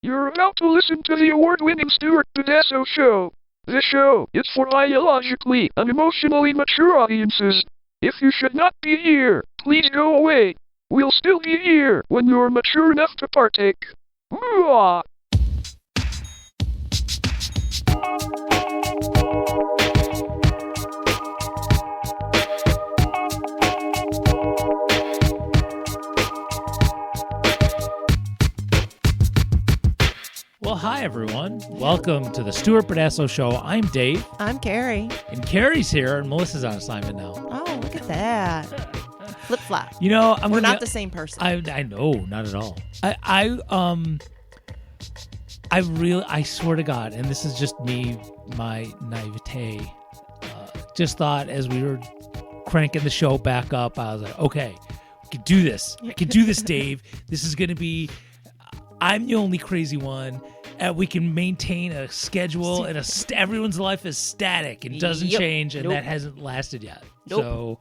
You're about to listen to the award-winning Stuart Pedasso Show. This show is for biologically and emotionally mature audiences. If you should not be here, please go away. We'll still be here when you're mature enough to partake. Mwah! Well, hi, everyone. Welcome to the Stuart Pedasso Show. I'm Dave. I'm Carrie. And Carrie's here, and Melissa's on assignment now. Oh, look at that. Flip-flop. You know, We're not the same person. I know, not at all. I swear to God, and this is just me, my naivete, just thought as we were cranking the show back up, I was like, okay, we can do this. I can do this, Dave. This is going to be, I'm the only crazy one. And we can maintain a schedule, and everyone's life is static and doesn't change, and that hasn't lasted yet. Nope. So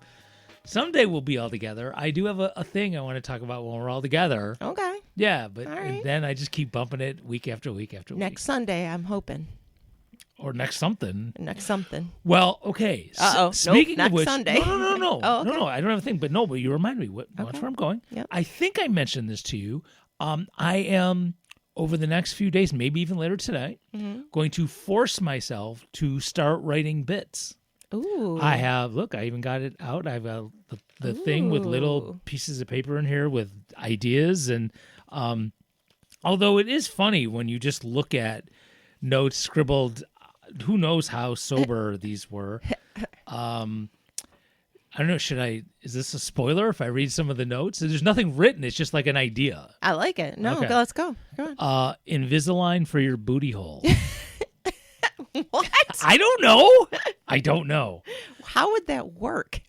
someday we'll be all together. I do have a thing I want to talk about when we're all together. Okay. Yeah, but All right. then I just keep bumping it week after week after week. Next Sunday, I'm hoping. Or next something. Next something. Well, okay. Uh-oh. Speaking Nope, of which, not Sunday. No. Oh, okay. No, I don't have a thing. But no, but you remind me. Watch Okay. where I'm going. Yep. I think I mentioned this to you. I am, over the next few days, maybe even later today, going to force myself to start writing bits. Ooh. I even got it out. I have the thing with little Ooh. pieces of paper in here with ideas. And although it is funny when you just look at notes scribbled, who knows how sober these were. I don't know, is this a spoiler if I read some of the notes? There's nothing written. It's just like an idea. I like it. No, Okay. let's go. Come on. Invisalign for your booty hole. What? I don't know. How would that work?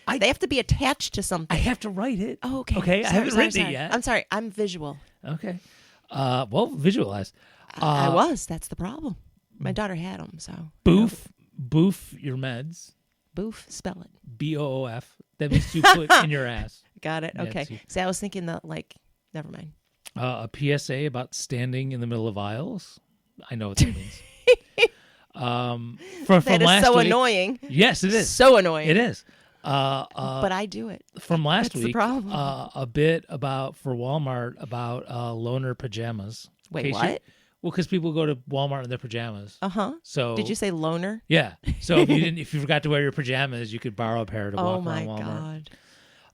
I- They have to be attached to something. I have to write it. Oh, okay. Okay, I Sorry, haven't sorry, written it sorry. yet. I'm sorry. I'm visual. Okay. Well, visualize. I was. That's the problem. My daughter had them, so. Boof your meds. Boof. Spell it. BOOF. That means you put in your ass. Got it. Yeah, Okay. see. See, I was thinking never mind. A PSA about standing in the middle of aisles. I know what that means. From That is last so week. annoying. Yes, it is. So annoying. It is. But I do it. From last That's the week, problem. a bit for Walmart about loaner pajamas. Wait, In case what? Well, because people go to Walmart in their pajamas. Uh-huh. So Did you say loner? Yeah. So if you forgot to wear your pajamas, you could borrow a pair to Oh walk my around Walmart.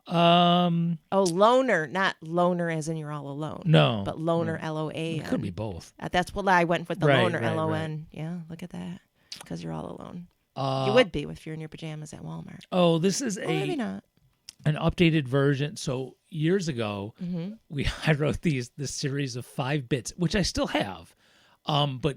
God. Oh, loner, not loner as in you're all alone. No, But loner, L-O-A-N. It could be both. That's what I went with, the Right, loner, right, L-O-N. Yeah, look at that. Because you're all alone. Uh, You would be if you're in your pajamas at Walmart. Oh, this is Or maybe not. an updated version. So years ago, Mm-hmm. I wrote this series of 5 bits, which I still have, but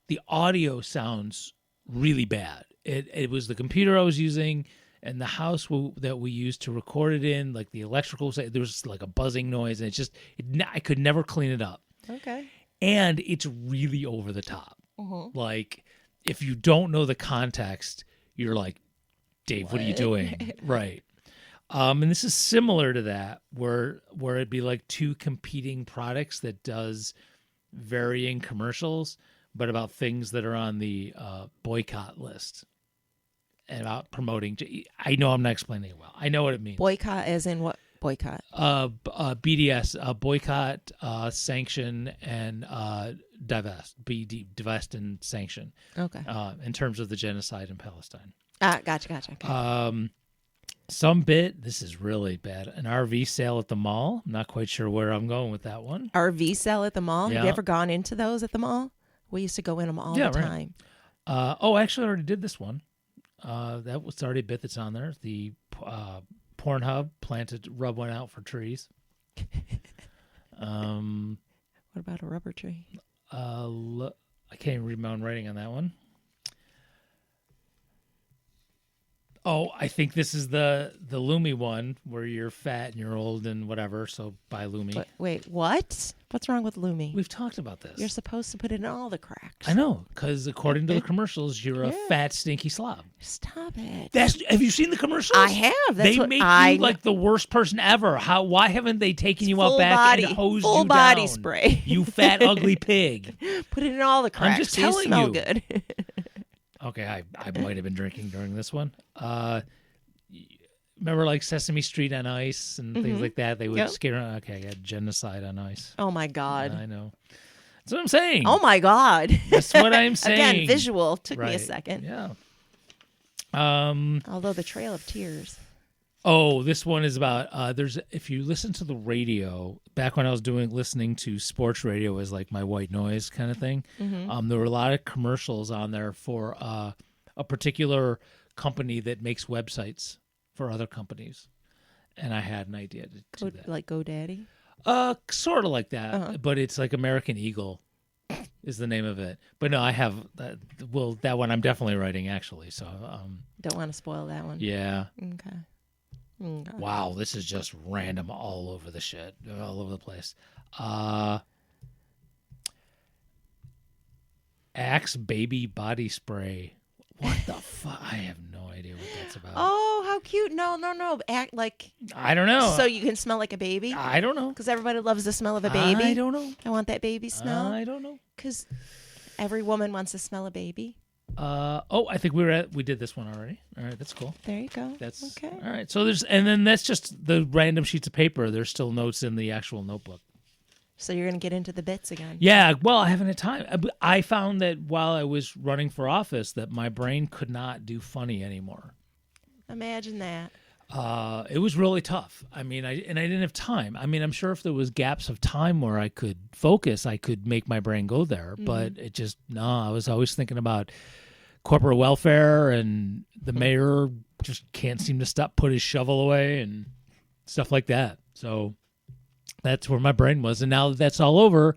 the audio sounds really bad. It was the computer I was using, and the house that we used to record it in, like the electrical. There was like a buzzing noise, and I could never clean it up. Okay. And it's really over the top. Mm-hmm. Like, if you don't know the context, you're like, Dave, what are you doing? Right. And this is similar to that, where it'd be like 2 competing products that does varying commercials, but about things that are on the boycott list and about promoting. I know I'm not explaining it well. I know what it means. Boycott as in what boycott? BDS, boycott, sanction, and divest. Divest and sanction. Okay. In terms of the genocide in Palestine. Gotcha. Okay. This is really bad. An RV sale at the mall. I'm not quite sure where I'm going with that one. RV sale at the mall? Yeah. Have you ever gone into those at the mall? We used to go in them all the right. time. Actually, I already did this one. That was already a bit that's on there. The Pornhub plan to rub one out for trees. What about a rubber tree? I can't even read my own writing on that one. Oh, I think this is the Lumi one where you're fat and you're old and whatever. So buy Lumi. But wait, what? What's wrong with Lumi? We've talked about this. You're supposed to put it in all the cracks. I know, because according to the commercials, you're a fat, stinky slob. Stop it. Have you seen the commercials? I have. That's they what make you like the worst person ever. Why haven't they taken you out back and hosed full you body down? spray. You fat, ugly pig. Put it in all the cracks. I'm just so you telling smell you. good. Okay, I might have been drinking during this one. Remember like Sesame Street on Ice and things like that? They would scare. Okay, I got Genocide on Ice. Oh my God. I know. That's what I'm saying. Oh my God. That's what I'm saying. Again, visual. Took me a Right. second. Yeah. Although the Trail of Tears. Oh, this one is about if you listen to the radio, back when I was listening to sports radio as like my white noise kind of thing, there were a lot of commercials on there for a particular company that makes websites for other companies. And I had an idea to do that. Like GoDaddy? Sort of like that, but it's like American Eagle is the name of it. But no, I have that one I'm definitely writing actually. So Don't want to spoil that one. yeah. Okay. Wow, this is just random all over the shit, all over the place. Axe baby body spray. What the fuck? I have no idea what that's about. Oh, how cute. No. Act like... I don't know. So you can smell like a baby? I don't know. Because everybody loves the smell of a baby. I don't know. I want that baby smell. I don't know. Because every woman wants to smell a baby. I think we did this one already. All right, that's cool. There you go. That's okay. All right. So that's just the random sheets of paper. There's still notes in the actual notebook. So you're going to get into the bits again. Yeah, well, I haven't had time. I found that while I was running for office that my brain could not do funny anymore. Imagine that. It was really tough. I mean, I didn't have time. I mean, I'm sure if there was gaps of time where I could focus, I could make my brain go there. But it just, I was always thinking about corporate welfare, and the mayor just can't seem to put his shovel away and stuff like that. So that's where my brain was. And now that that's all over,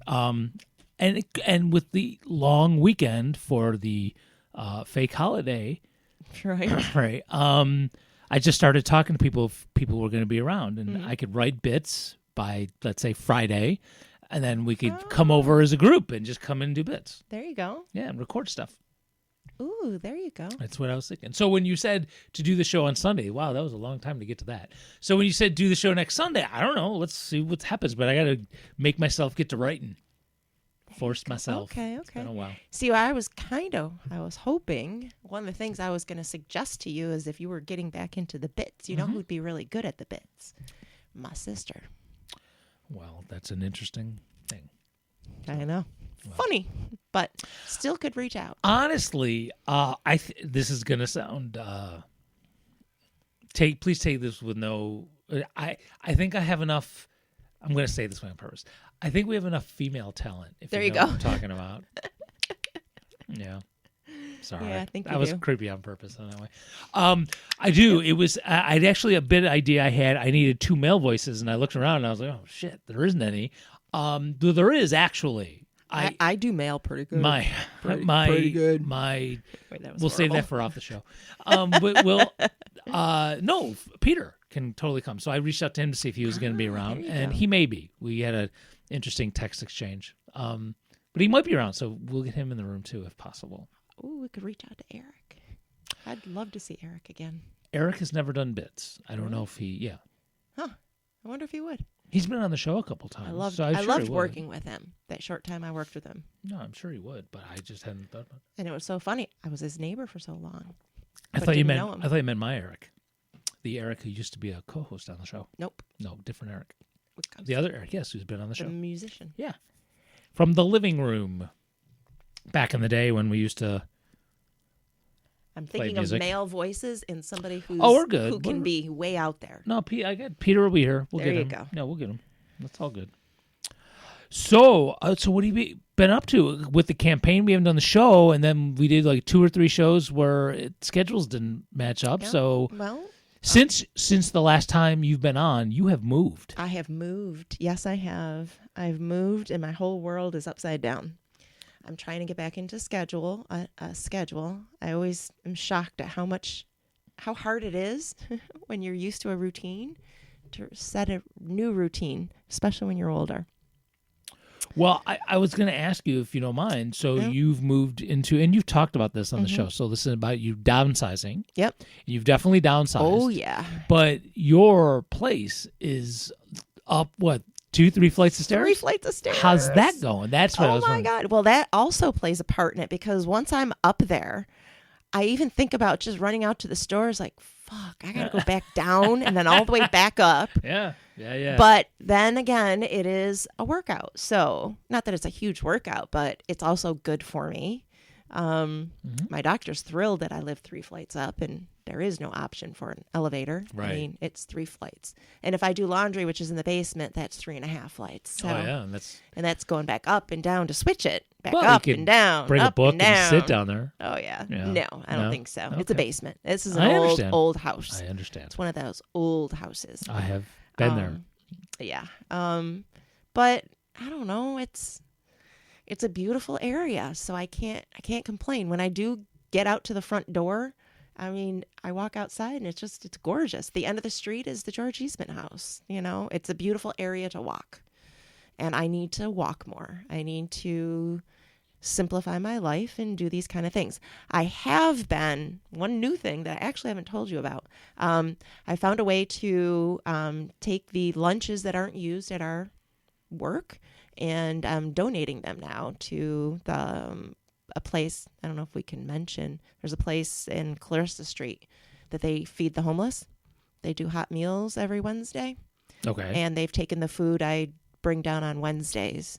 and with the long weekend for the fake holiday, Right. right? I just started talking to people if people were going to be around, and I could write bits by, let's say, Friday, and then we could come over as a group and just come and do bits. There you go. Yeah, and record stuff. Ooh, there you go. That's what I was thinking. So when you said to do the show on Sunday, wow, that was a long time to get to that. So when you said do the show next Sunday, I don't know. Let's see what happens, but I got to make myself get to writing. Force myself. Okay. It's been a while. See, I was hoping, one of the things I was going to suggest to you is if you were getting back into the bits, you know who'd be really good at the bits? My sister. Well, that's an interesting thing. I know. Funny, but still could reach out. Honestly, this is going to sound, please take this with no, I think I have enough, I'm going to say this way on purpose. I think we have enough female talent. If There you you know go. what I'm talking about. Yeah. Sorry. Yeah, I think that you was do. creepy on purpose in that way. I do. It was, I'd actually a bit idea I had. I needed 2 male voices, and I looked around and I was like, oh shit, there isn't any. Though there is actually. I do mail pretty good. Pretty good. My, Wait, that was we'll save horrible. that for off the show. But no, Peter can totally come. So I reached out to him to see if he was going to be around, there you and go. he may be. We had a interesting text exchange. But he might be around, so we'll get him in the room too, if possible. Ooh, we could reach out to Eric. I'd love to see Eric again. Eric has never done bits. I don't know if he, Huh. I wonder if he would. he's been on the show a couple times. I so I'm sure he loved would. working with him. That short time I worked with him. No, I'm sure he would, but I just hadn't thought about it. And it was so funny. I was his neighbor for so long. I But thought you didn't meant know him. I thought you meant my Eric, the Eric who used to be a co-host on the show. Nope. No, different Eric. The other Eric, yes, who's been on the The show. musician. Yeah, from the living room. Back in the day when we used to. I'm Play thinking of music. male voices and somebody who's Oh, we're good. who can We're- be way out there. No, I got Peter will be here. We'll There get you him. go. No, we'll get him. That's all good. So what have you been up to with the campaign? We haven't done the show, and then we did like 2 or 3 shows where schedules didn't match up. Yeah. So Well, since the last time you've been on, you have moved. I have moved. Yes, I have. I've moved, and my whole world is upside down. I'm trying to get back into schedule. I always am shocked at how much how hard it is when you're used to a routine to set a new routine, especially when you're older. Well, I was going to ask you, if you don't mind. So Yeah. you've moved into, and you've talked about this on the show. So this is about you downsizing. Yep. You've definitely downsized. Oh, yeah. But your place is up, what, 2-3 flights of stairs? 3 flights of stairs. How's that going? That's what I Oh was my wondering. God. Well, that also plays a part in it because once I'm up there, I even think about just running out to the stores like, fuck, I got to go back down and then all the way back up. Yeah. But then again, it is a workout. So not that it's a huge workout, but it's also good for me. My doctor's thrilled that I live 3 flights up and there is no option for an elevator. Right. I mean, it's 3 flights. And if I do laundry, which is in the basement, that's 3.5 flights. So, Oh, yeah. and that's going back up and down to switch it. Back Well, you up could and down. Bring a up book and down. sit down there. Oh, yeah. Yeah. No, I don't No? think so. It's a Okay. basement. This is I an understand. old house. I understand. It's one of those old houses. I have been there. Yeah. But I don't know. It's a beautiful area, so I can't complain. When I do get out to the front door, I mean, I walk outside and it's gorgeous. The end of the street is the George Eastman house. You know, it's a beautiful area to walk. And I need to walk more. I need to simplify my life and do these kind of things. I have been, one new thing that I actually haven't told you about. I found a way to take the lunches that aren't used at our work and I'm donating them now to a place. I don't know if we can mention. There's a place in Clarissa Street that they feed the homeless. They do hot meals every Wednesday. Okay. And they've taken the food I bring down on Wednesdays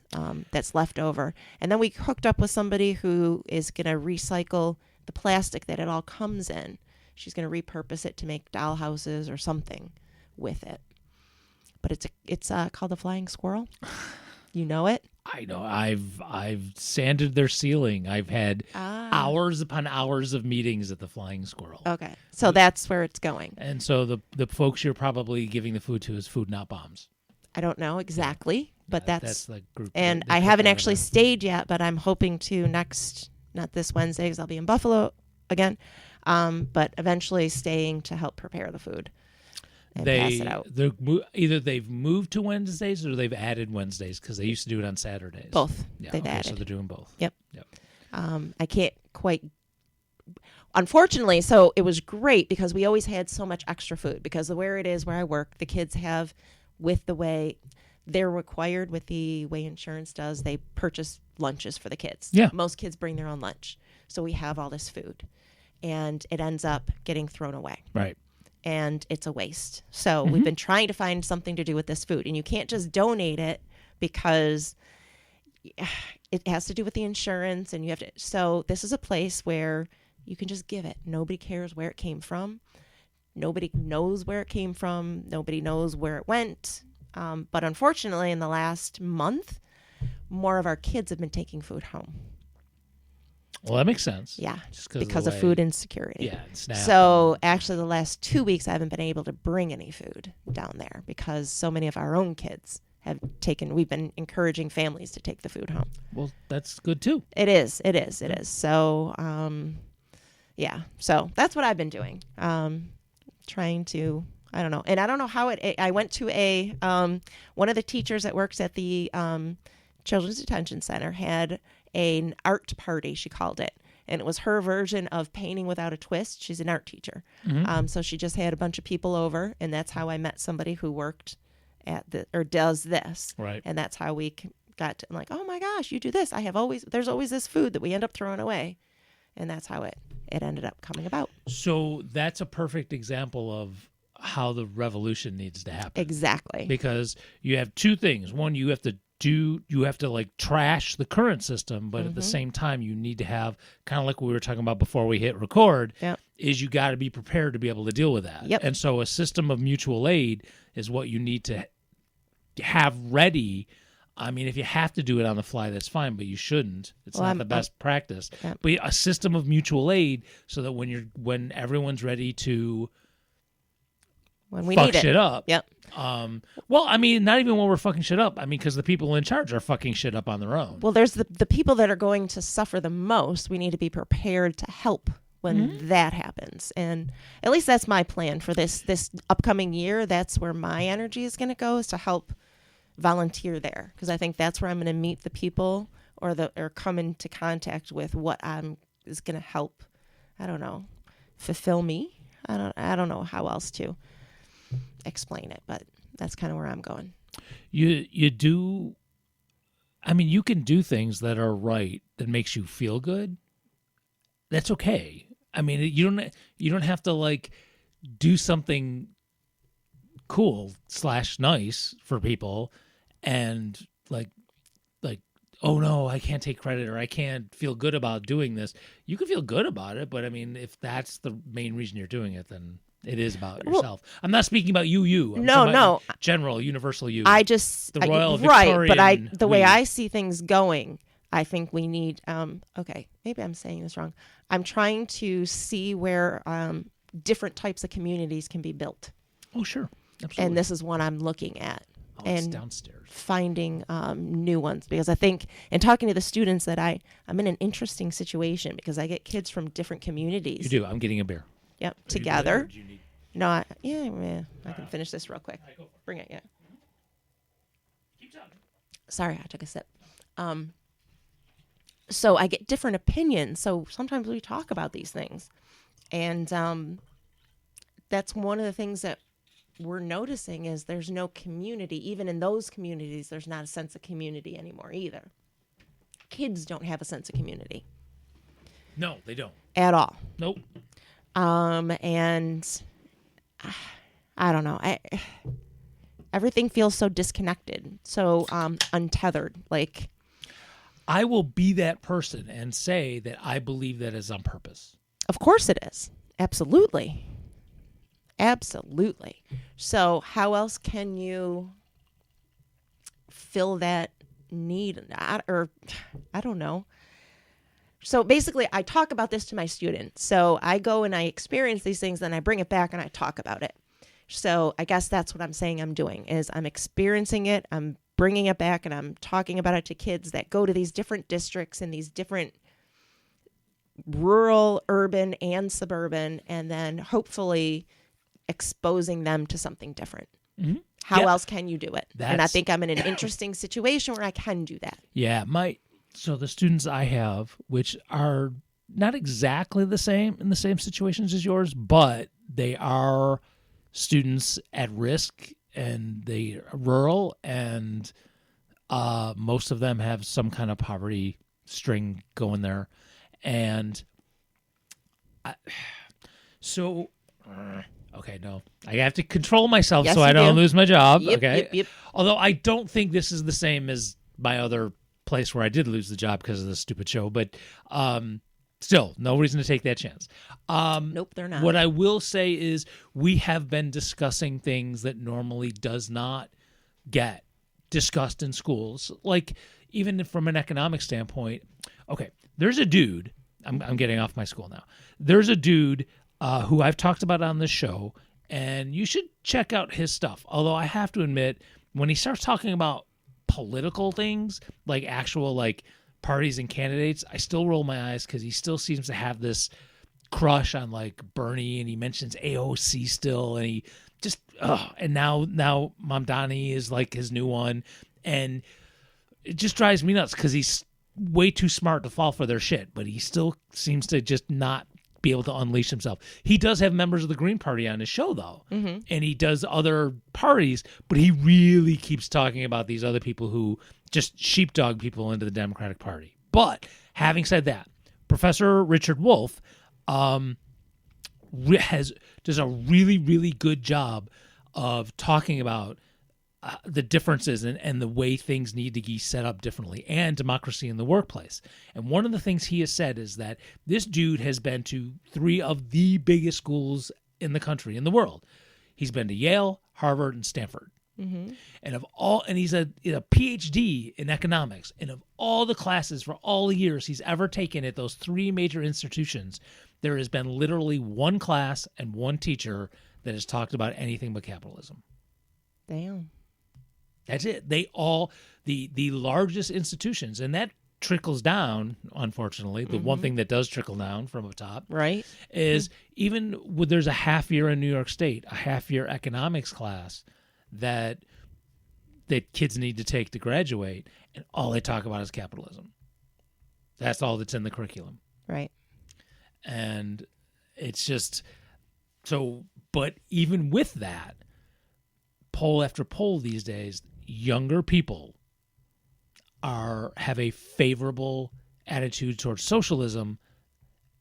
that's left over. And then we hooked up with somebody who is going to recycle the plastic that it all comes in. She's going to repurpose it to make doll houses or something with it. But it's called the Flying Squirrel. You know it? I know. I've sanded their ceiling. I've had hours upon hours of meetings at the Flying Squirrel. Okay. So that's where it's going. And so the folks you're probably giving the food to is Food Not Bombs. I don't know exactly, but that's the group. and they I put haven't that actually together. stayed yet, but I'm hoping to not this Wednesday because I'll be in Buffalo again, but eventually staying to help prepare the food and pass it out. Either they've moved to Wednesdays or they've added Wednesdays because they used to do it on Saturdays. Both. Yeah, They've okay, added. So they're doing both. Yep. Yep. I can't quite. Unfortunately, so it was great because we always had so much extra food because of where it is where I work, the kids have, with the way they're required with the way insurance does, they purchase lunches for the kids. Yeah. Most kids bring their own lunch. So we have all this food and it ends up getting thrown away. Right. And it's a waste. So we've been trying to find something to do with this food. And you can't just donate it because it has to do with the insurance and you have to. So this is a place where you can just give it. Nobody cares where it came from. Nobody knows where it came from. Nobody knows where it went. But unfortunately, in the last month, more of our kids have been taking food home. Well, that makes sense. Yeah, Just because the of way- food insecurity. Yeah. and SNAP. So actually, the last 2 weeks, I haven't been able to bring any food down there because so many of our own kids have taken. We've been encouraging families to take the food home. Well, that's good too. It is. So, yeah. So that's what I've been doing. Trying to, I don't know. And I don't know how I went to one of the teachers that works at the Children's Detention Center had an art party, she called it. And it was her version of painting without a twist. She's an art teacher. So she just had a bunch of people over. And that's how I met somebody who worked does this. Right. And that's how we got to, I'm like, oh my gosh, you do this. There's always this food that we end up throwing away. And that's how it ended up coming about. So that's a perfect example of how the revolution needs to happen. Exactly. Because you have two things. One, you have to like trash the current system, but at the same time, you need to have, kind of like we were talking about before we hit record, Yep. is you got to be prepared to be able to deal with that. Yep. And so a system of mutual aid is what you need to have ready. I mean, if you have to do it on the fly, that's fine, but you shouldn't. It's Well, not I'm- the best practice. Yep. But a system of mutual aid so that when everyone's ready to When we fuck need it. shit up. Yep. Well, I mean, not even when we're fucking shit up. I mean, because the people in charge are fucking shit up on their own. Well, there's the people that are going to suffer the most. We need to be prepared to help when that happens. And at least that's my plan for this upcoming year. That's where my energy is going to go, is to help volunteer there, because I think that's where I'm going to meet the people or come into contact with what is going to help, I don't know, fulfill me. I don't know how else to explain it, but that's kind of where I'm going. You do, I mean, you can do things that are right that makes you feel good. That's okay. I mean, you don't have to like do something cool / nice for people and like oh no, I can't take credit or I can't feel good about doing this. You can feel good about it, but I mean, if that's the main reason you're doing it, then it is about yourself. I'm not speaking about you. I'm talking about general, universal you. I just the Royal right, Victorian but the way I see things going, I think we need. Okay, maybe I'm saying this wrong. I'm trying to see where different types of communities can be built. Oh, sure, absolutely. And this is what I'm looking at. Oh, and it's downstairs. Finding new ones, because I think, and talking to the students, that I'm in an interesting situation because I get kids from different communities. You do. I'm getting a beer. Yep, Are together. you need... No, I can finish this real quick. Bring it, yeah. Keep talking. Sorry, I took a sip. So I get different opinions. So sometimes we talk about these things, and that's one of the things that we're noticing is there's no community. Even in those communities, there's not a sense of community anymore either. Kids don't have a sense of community. No, they don't. At all. Nope. And I don't know. Everything feels so disconnected, so untethered. Like, I will be that person and say that I believe that is on purpose. Of course it is. Absolutely. Absolutely. So how else can you fill that need? Or I don't know. So basically, I talk about this to my students. So I go and I experience these things, then I bring it back and I talk about it. So I guess that's what I'm saying I'm doing, is I'm experiencing it, I'm bringing it back, and I'm talking about it to kids that go to these different districts and these different rural, urban, and suburban, and then hopefully exposing them to something different. Mm-hmm. How else can you do it? And I think I'm in an interesting situation where I can do that. Yeah, so the students I have, which are not exactly the same in the same situations as yours, but they are students at risk, and they are rural, and most of them have some kind of poverty string going there. And okay, no, I have to control myself so I don't lose my job. Yep. Although I don't think this is the same as my other place where I did lose the job because of this stupid show, but still, no reason to take that chance. Nope, they're not. What I will say is we have been discussing things that normally does not get discussed in schools. Like, even from an economic standpoint, okay, there's a dude, I'm getting off my school now. There's a dude who I've talked about on this show, and you should check out his stuff. Although I have to admit, when he starts talking about political things, like actual like parties and candidates, I still roll my eyes because he still seems to have this crush on like Bernie, and he mentions AOC still, and he just and now Mamdani is like his new one, and it just drives me nuts because he's way too smart to fall for their shit, but he still seems to just not be able to unleash himself. He does have members of the Green Party on his show, though, and he does other parties, but he really keeps talking about these other people who just sheepdog people into the Democratic Party. But having said that, Professor Richard Wolff does a really, really good job of talking about the differences and the way things need to be set up differently, and democracy in the workplace. And one of the things he has said is that this dude has been to 3 of the biggest schools in the country, in the world. He's been to Yale, Harvard, and Stanford. Mm-hmm. And he's a PhD in economics. And of all the classes for all the years he's ever taken at those 3 major institutions, there has been literally 1 class and 1 teacher that has talked about anything but capitalism. Damn. That's it. They all, the largest institutions, and that trickles down, unfortunately, the one thing that does trickle down from the top Right. is even when there's a half year in New York State, a half year economics class that kids need to take to graduate, and all they talk about is capitalism. That's all that's in the curriculum. Right. And it's just so, but even with that, poll after poll these days, younger people have a favorable attitude towards socialism,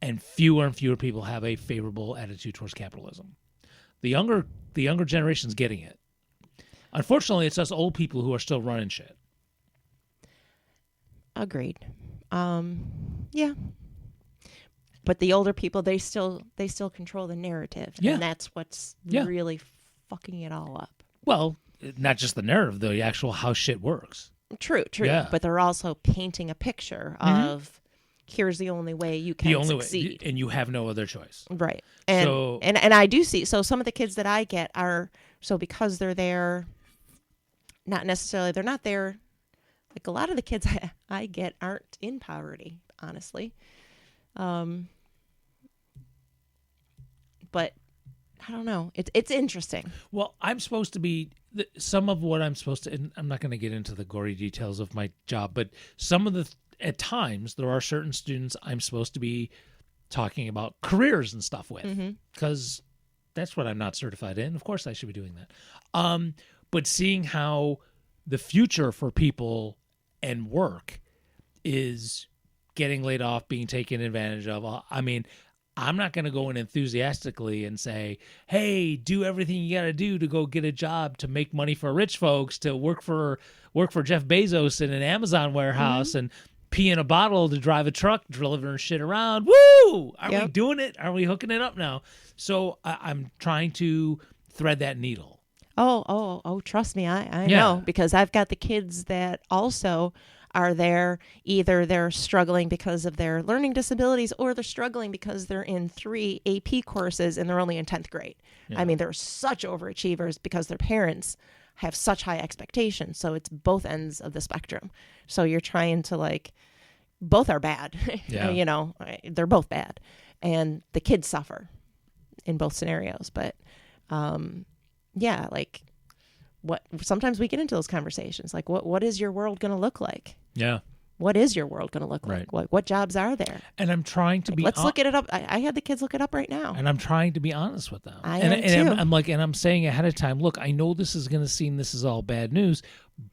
and fewer people have a favorable attitude towards capitalism. The younger generation's getting it. Unfortunately, it's us old people who are still running shit. Agreed. Yeah. But the older people, they still control the narrative, Yeah. and that's what's Yeah. really fucking it all up. Well, not just the narrative, the actual how shit works. True. Yeah. But they're also painting a picture of here's the only way you can The only succeed. way, and you have no other choice. Right. And, So- and I do see, so some of the kids that I get are, so because they're there, not necessarily, they're not there, like a lot of the kids I get aren't in poverty, honestly. But I don't know. It's interesting. Well, I'm supposed to be some of what I'm supposed to, and I'm not going to get into the gory details of my job, but some of at times there are certain students I'm supposed to be talking about careers and stuff with, because that's what I'm not certified in. Of course I should be doing that. But seeing how the future for people and work is getting laid off, being taken advantage of. I mean, I'm not going to go in enthusiastically and say, hey, do everything you got to do to go get a job to make money for rich folks, to work for Jeff Bezos in an Amazon warehouse and pee in a bottle to drive a truck, delivering shit around. Woo! Are we doing it? Are we hooking it up now? So I'm trying to thread that needle. Oh, trust me, I Yeah. know, because I've got the kids that also are there. Either they're struggling because of their learning disabilities, or they're struggling because they're in 3 AP courses and they're only in 10th grade. Yeah. I mean, they're such overachievers because their parents have such high expectations. So it's both ends of the spectrum. So you're trying to both are bad. Yeah. They're both bad. And the kids suffer in both scenarios. But what sometimes we get into those conversations, like what is your world going to look like? Yeah. What is your world going to look Right. like? What jobs are there? And I'm trying to be Let's look at it up. I had the kids look it up right now. and I'm trying to be honest with them. I and, am and too. I'm like, and I'm saying ahead of time, look, I know this is going to seem this is all bad news,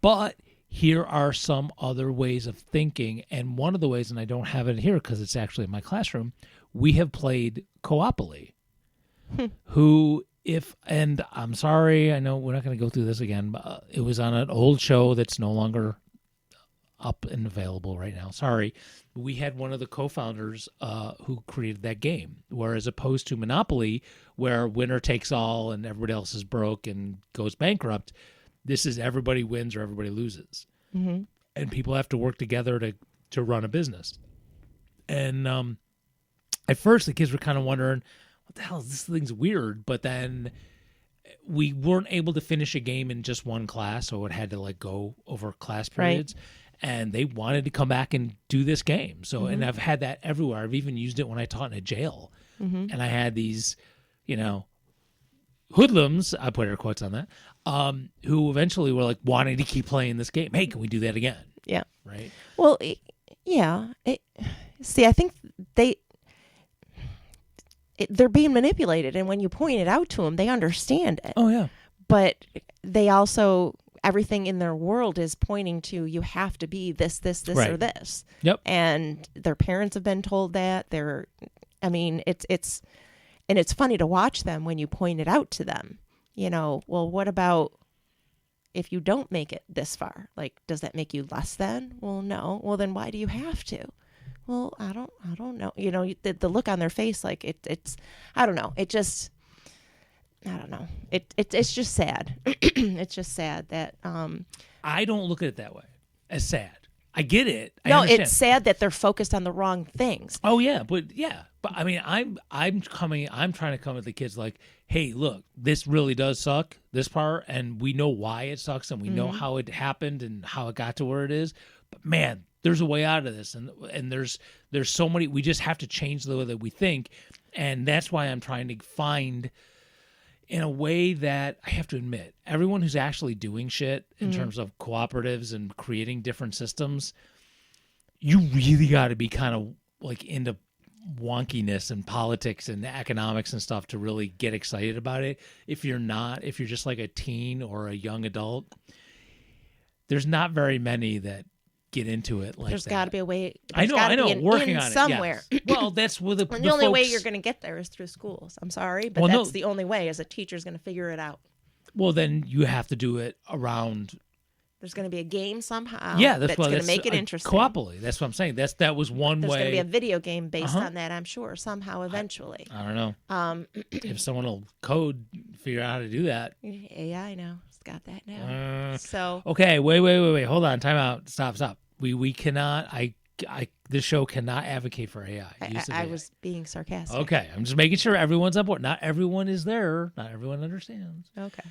but here are some other ways of thinking. And one of the ways, and I don't have it here because it's actually in my classroom, we have played Coopoly, and I'm sorry, I know we're not going to go through this again, but it was on an old show that's no longer up and available right now. Sorry. We had one of the co-founders who created that game, where as opposed to Monopoly, where winner takes all and everybody else is broke and goes bankrupt, this is everybody wins or everybody loses. Mm-hmm. And people have to work together to run a business. And at first the kids were kind of wondering, what the hell is this thing's weird? But then we weren't able to finish a game in just one class, so it had to go over class periods. Right. And they wanted to come back and do this game. So, and I've had that everywhere. I've even used it when I taught in a jail. And I had these, hoodlums, I put air quotes on that, who eventually were wanting to keep playing this game. Hey, can we do that again? Yeah. Right. Well, yeah. I think they're being manipulated. And when you point it out to them, they understand it. Oh, yeah. But they also, everything in their world is pointing to, you have to be this, Right. or this. Yep. And their parents have been told that. It's funny to watch them when you point it out to them. Well, what about if you don't make it this far? Does that make you less than? Well, no. Well, then why do you have to? Well, I don't know. The look on their face, it's, I don't know. It just, I don't know. It's just sad. It's just sad that. I don't look at it that way as sad. I get it. I no, understand. it's sad that they're focused on the wrong things. Oh yeah, but I mean, I'm trying to come at the kids hey, look, this really does suck, this part, and we know why it sucks, and we know how it happened and how it got to where it is. But man, there's a way out of this, and there's so many. We just have to change the way that we think, and that's why I'm trying to find in a way that I have to admit, everyone who's actually doing shit in terms of cooperatives and creating different systems, you really got to be kind of like into wonkiness and politics and economics and stuff to really get excited about it. If you're just like a teen or a young adult, there's not very many that get into it like There's that. got to be a way. I know, working on it somewhere. Yes. Well, that's with And the only way you're going to get there is through schools. I'm sorry, but that's the only way. As a teacher's going to figure it out. Well, then you have to do it around. There's going to be a game somehow. Yeah, that's going to make it interesting. Cooperatively. That's what I'm saying. That was one There's way. There's going to be a video game based on that, I'm sure, somehow, eventually. I don't know. If someone will figure out how to do that. AI now. It's got that now. So. Okay, wait. Hold on. Time out. Stop. We cannot. This show cannot advocate for AI. I was being sarcastic. Okay, I'm just making sure everyone's on board. Not everyone is there. Not everyone understands. Okay.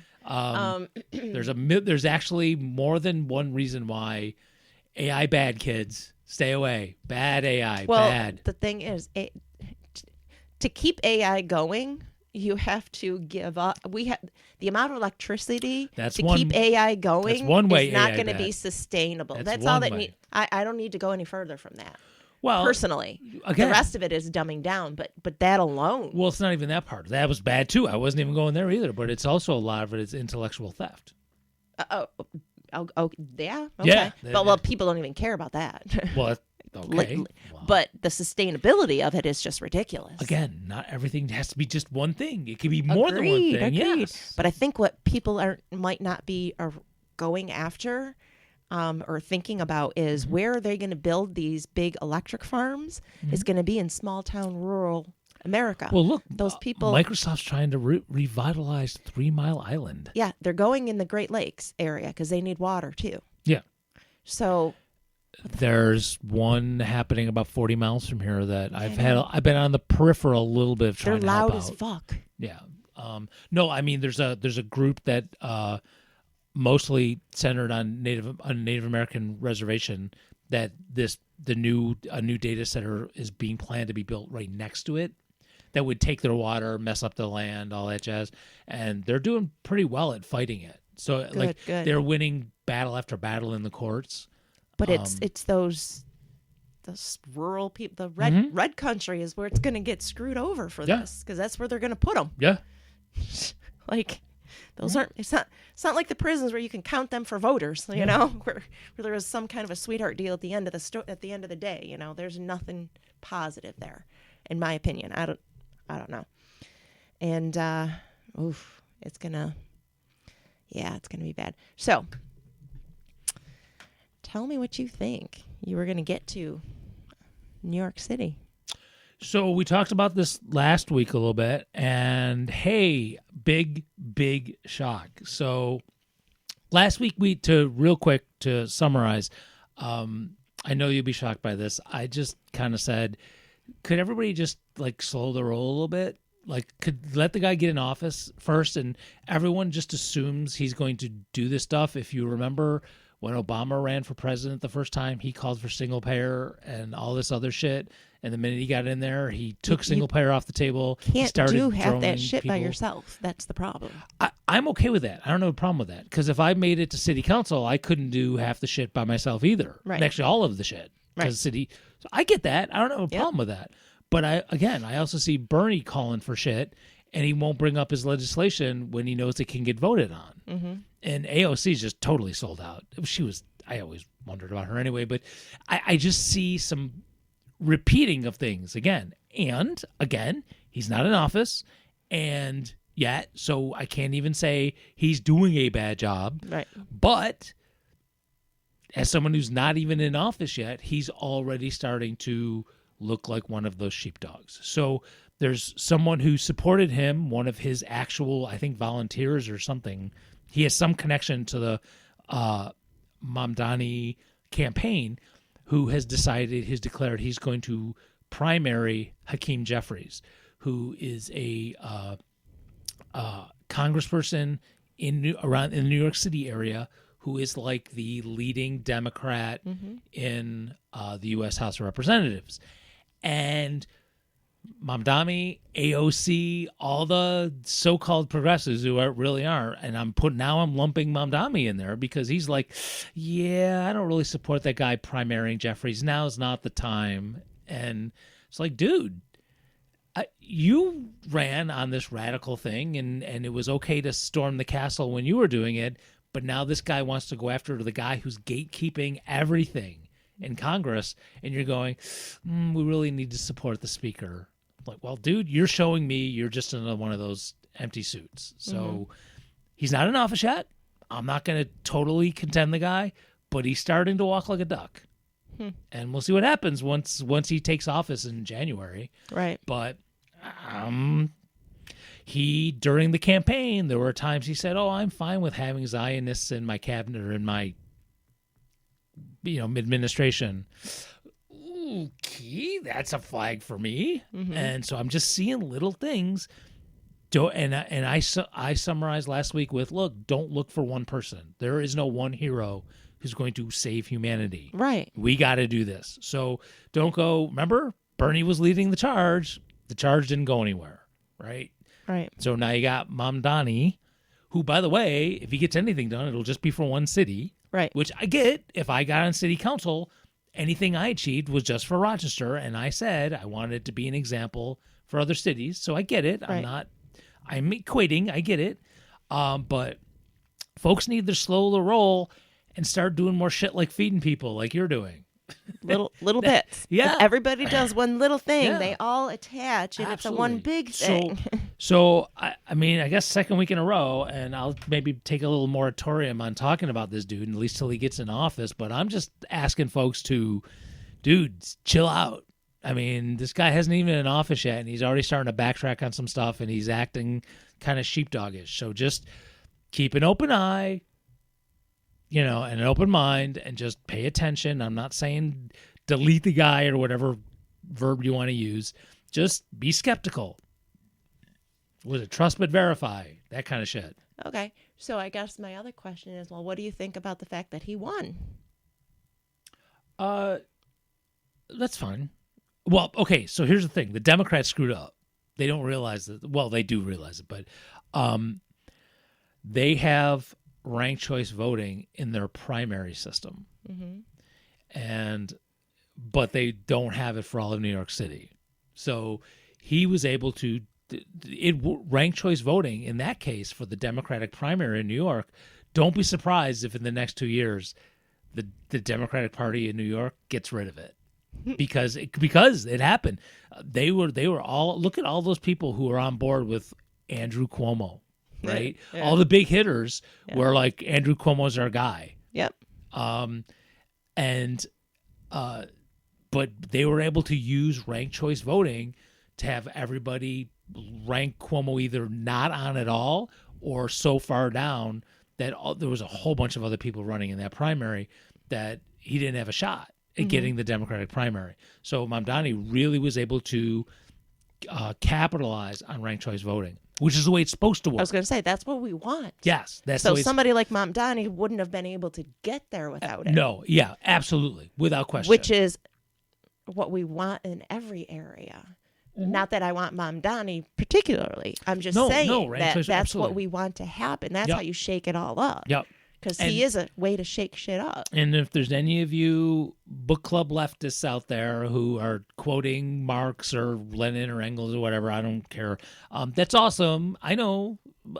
There's actually more than one reason why AI bad, kids. Stay away. Bad AI. Well, bad. The thing is, to keep AI going, you have to give up. We have the amount of electricity keep AI going. That's one way is not AI going to bad. be sustainable. That's one all that way. need. I don't need to go any further from that. Well, personally, again, the rest of it is dumbing down. But that alone. Well, it's not even that part. That was bad too. I wasn't even going there either. But it's also a lot of it is intellectual theft. Yeah. Okay. Yeah. But people don't even care about that. Well. Okay. But the sustainability of it is just ridiculous. Again, not everything has to be just one thing. It can be more than one thing. Agreed. Yes. But I think what people might not be going after or thinking about is where are they going to build these big electric farms is going to be in small town rural America. Well, look, those people. Microsoft's trying to revitalize 3 Mile Island. Yeah, they're going in the Great Lakes area because they need water too. Yeah. So. There's one happening about 40 miles from here that I've been on the peripheral a little bit of trying to help out. They're loud as fuck. Yeah. No, I mean there's a group that mostly centered on Native American reservation that a new data center is being planned to be built right next to it that would take their water, mess up the land, all that jazz, and they're doing pretty well at fighting it. So good. They're winning battle after battle in the courts. But it's those rural people. The red country is where it's going to get screwed over for this because that's where they're going to put them. Yeah, like those aren't. It's not like the prisons where you can count them for voters. You know, where there was some kind of a sweetheart deal at the end of at the end of the day. You know, there's nothing positive there, in my opinion. I don't know. And it's gonna be bad. So. Tell me what you think. You were going to get to New York City. So we talked about this last week a little bit, and hey, big shock. So last week real quick to summarize, I know you'll be shocked by this. I just kind of said, could everybody just like slow the roll a little bit? Like, could let the guy get in office first, and everyone just assumes he's going to do this stuff. If you remember, when Obama ran for president the first time, he called for single payer and all this other shit. And the minute he got in there, he took single payer off the table. Can't do half that shit by yourself. That's the problem. I'm okay with that. I don't have a problem with that. Because if I made it to city council, I couldn't do half the shit by myself either. Right. And actually, all of the shit. Right. So I get that. I don't have a problem with that. But I also see Bernie calling for shit, and he won't bring up his legislation when he knows it can get voted on. Mm-hmm. And AOC is just totally sold out. I always wondered about her anyway, but I just see some repeating of things again. And again, he's not in office and yet, so I can't even say he's doing a bad job. Right. But as someone who's not even in office yet, he's already starting to look like one of those sheepdogs. So there's someone who supported him, one of his actual, I think, volunteers or something. He has some connection to the Mamdani campaign, who has declared he's going to primary Hakeem Jeffries, who is a congressperson in the New York City area who is like the leading Democrat Mm-hmm. in the U.S. House of Representatives. And Mamdani, AOC, all the so-called progressives who really aren't, and I'm lumping Mamdani in there because he's like, yeah, I don't really support that guy primarying Jeffries. Now's not the time. And it's like, dude, you ran on this radical thing, and it was okay to storm the castle when you were doing it, but now this guy wants to go after the guy who's gatekeeping everything in Congress, and you're going, we really need to support the speaker. Like, well, dude, you're showing me you're just another one of those empty suits. So he's not in office yet. I'm not going to totally condemn the guy, but he's starting to walk like a duck. And we'll see what happens once he takes office in January. Right. But he, during the campaign, there were times he said, "Oh, I'm fine with having Zionists in my cabinet or in my, administration." Okay, that's a flag for me. And so I'm just seeing little things. I summarized last week with, look, don't look for one person. There is no one hero who's going to save humanity. Right. We got to do this. So don't go. Remember, Bernie was leading the charge. The charge didn't go anywhere, right? Right. So now you got Mamdani, who, by the way, if he gets anything done, it'll just be for one city. Right. Which I get. If I got on city council, anything I achieved was just for Rochester, and I said I wanted it to be an example for other cities. So I get it. Right. I'm equating. I get it. But folks need to slow the roll and start doing more shit like feeding people like you're doing. Little bits. Yeah. If everybody does one little thing, Yeah. they all attach, and it's a Absolutely. one big thing. So I mean, I guess second week in a row, and I'll maybe take a little moratorium on talking about this dude, at least till he gets in office. But I'm just asking folks to, dudes, chill out. I mean, this guy hasn't even in office yet, and he's already starting to backtrack on some stuff, and he's acting kind of sheepdogish. So just keep an open eye, and an open mind, and just pay attention. I'm not saying delete the guy or whatever verb you want to use. Just be skeptical. Was it trust but verify? That kind of shit. Okay. So I guess my other question is, well, what do you think about the fact that he won? That's fine. Well, okay, so here's the thing. The Democrats screwed up. They don't realize that. Well, they do realize it, but they have ranked choice voting in their primary system. But they don't have it for all of New York City. So he was able to ranked choice voting in that case for the Democratic primary in New York. Don't be surprised if in the next 2 years the Democratic Party in New York gets rid of it. Because it happened. They were all, look at all those people who were on board with Andrew Cuomo, right? Yeah. All the big hitters were like, Andrew Cuomo's our guy. Yep. But they were able to use ranked choice voting to have everybody rank Cuomo either not on at all or so far down that there was a whole bunch of other people running in that primary that he didn't have a shot at getting the Democratic primary. So Mamdani really was able to capitalize on ranked choice voting, which is the way it's supposed to work. I was going to say, that's what we want. Yes. That's the So way somebody like Mamdani wouldn't have been able to get there without it. No. Yeah, absolutely. Without question. Which is what we want in every area. Not that I want Mamdani particularly. I'm just saying ranked that choice, that's absolutely. what we want to happen. That's Yep. how you shake it all up. Yep. Because And- he is a way to shake shit up. And if there's any of you book club leftists out there who are quoting Marx or Lenin or Engels or whatever, I don't care. That's awesome. I know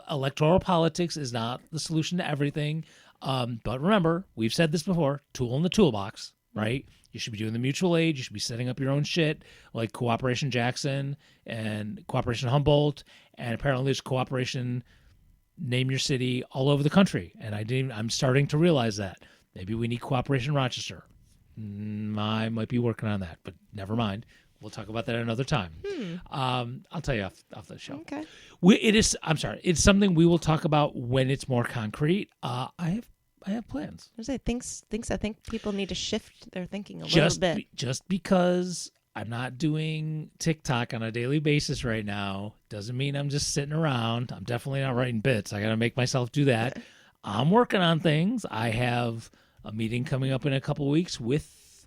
electoral politics is not the solution to everything. But remember, we've said this before, tool in the toolbox, right? You should be doing the mutual aid. You should be setting up your own shit like Cooperation Jackson and Cooperation Humboldt. And apparently there's Cooperation Name Your City all over the country. And I'm starting to realize that. Maybe we need Cooperation Rochester. I might be working on that, but never mind. We'll talk about that another time. I'll tell you off the show. Okay. I'm sorry. It's something we will talk about when it's more concrete. I have plans. I was gonna say, things I think people need to shift their thinking a little bit. Just because I'm not doing TikTok on a daily basis right now doesn't mean I'm just sitting around. I'm definitely not writing bits. I got to make myself do that. I'm working on things. I have a meeting coming up in a couple weeks with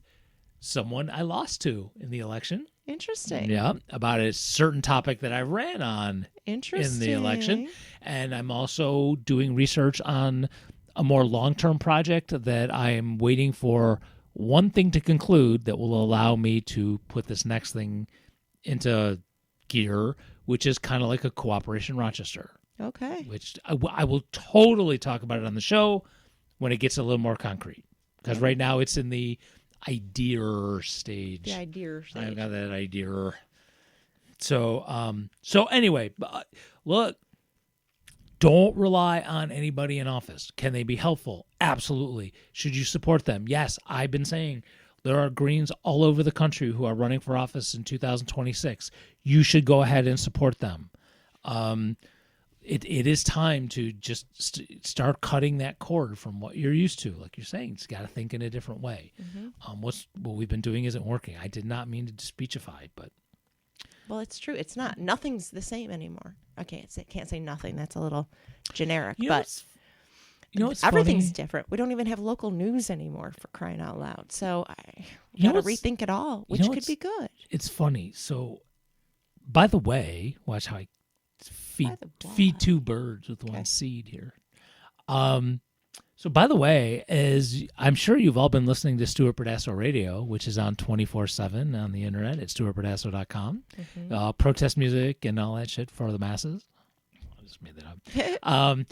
someone I lost to in the election. Interesting. Yeah, about a certain topic that I ran on Interesting. in the election. And I'm also doing research on a more long-term project that I am waiting for one thing to conclude that will allow me to put this next thing into gear, which is kind of like a Cooperation Rochester, Okay. which I will totally talk about it on the show when it gets a little more concrete. Because right now it's in the idea stage. The idea I've stage. got that idea. So anyway, look, don't rely on anybody in office. Can they be helpful? Absolutely. Should you support them? Yes, I've been saying there are Greens all over the country who are running for office in 2026. You should go ahead and support them. It is time to just start cutting that cord from what you're used to. Like you're saying, it's got to think in a different way. What we've been doing isn't working. I did not mean to speechify, but Well, it's true. It's not. Nothing's the same anymore. I can't say nothing. That's a little generic. But it's everything's funny? different. We don't even have local news anymore, for crying out loud. So I You know got to what's- rethink it all, which you know could what's- be good. It's funny. So, by the way, watch how I feed By the way. feed two birds with one Okay. seed here. So by the way, as I'm sure you've all been listening to Stuart Berdasso Radio, which is on 24/7 on the internet at stuartberdasso.com. Protest music and all that shit for the masses. I just made that up.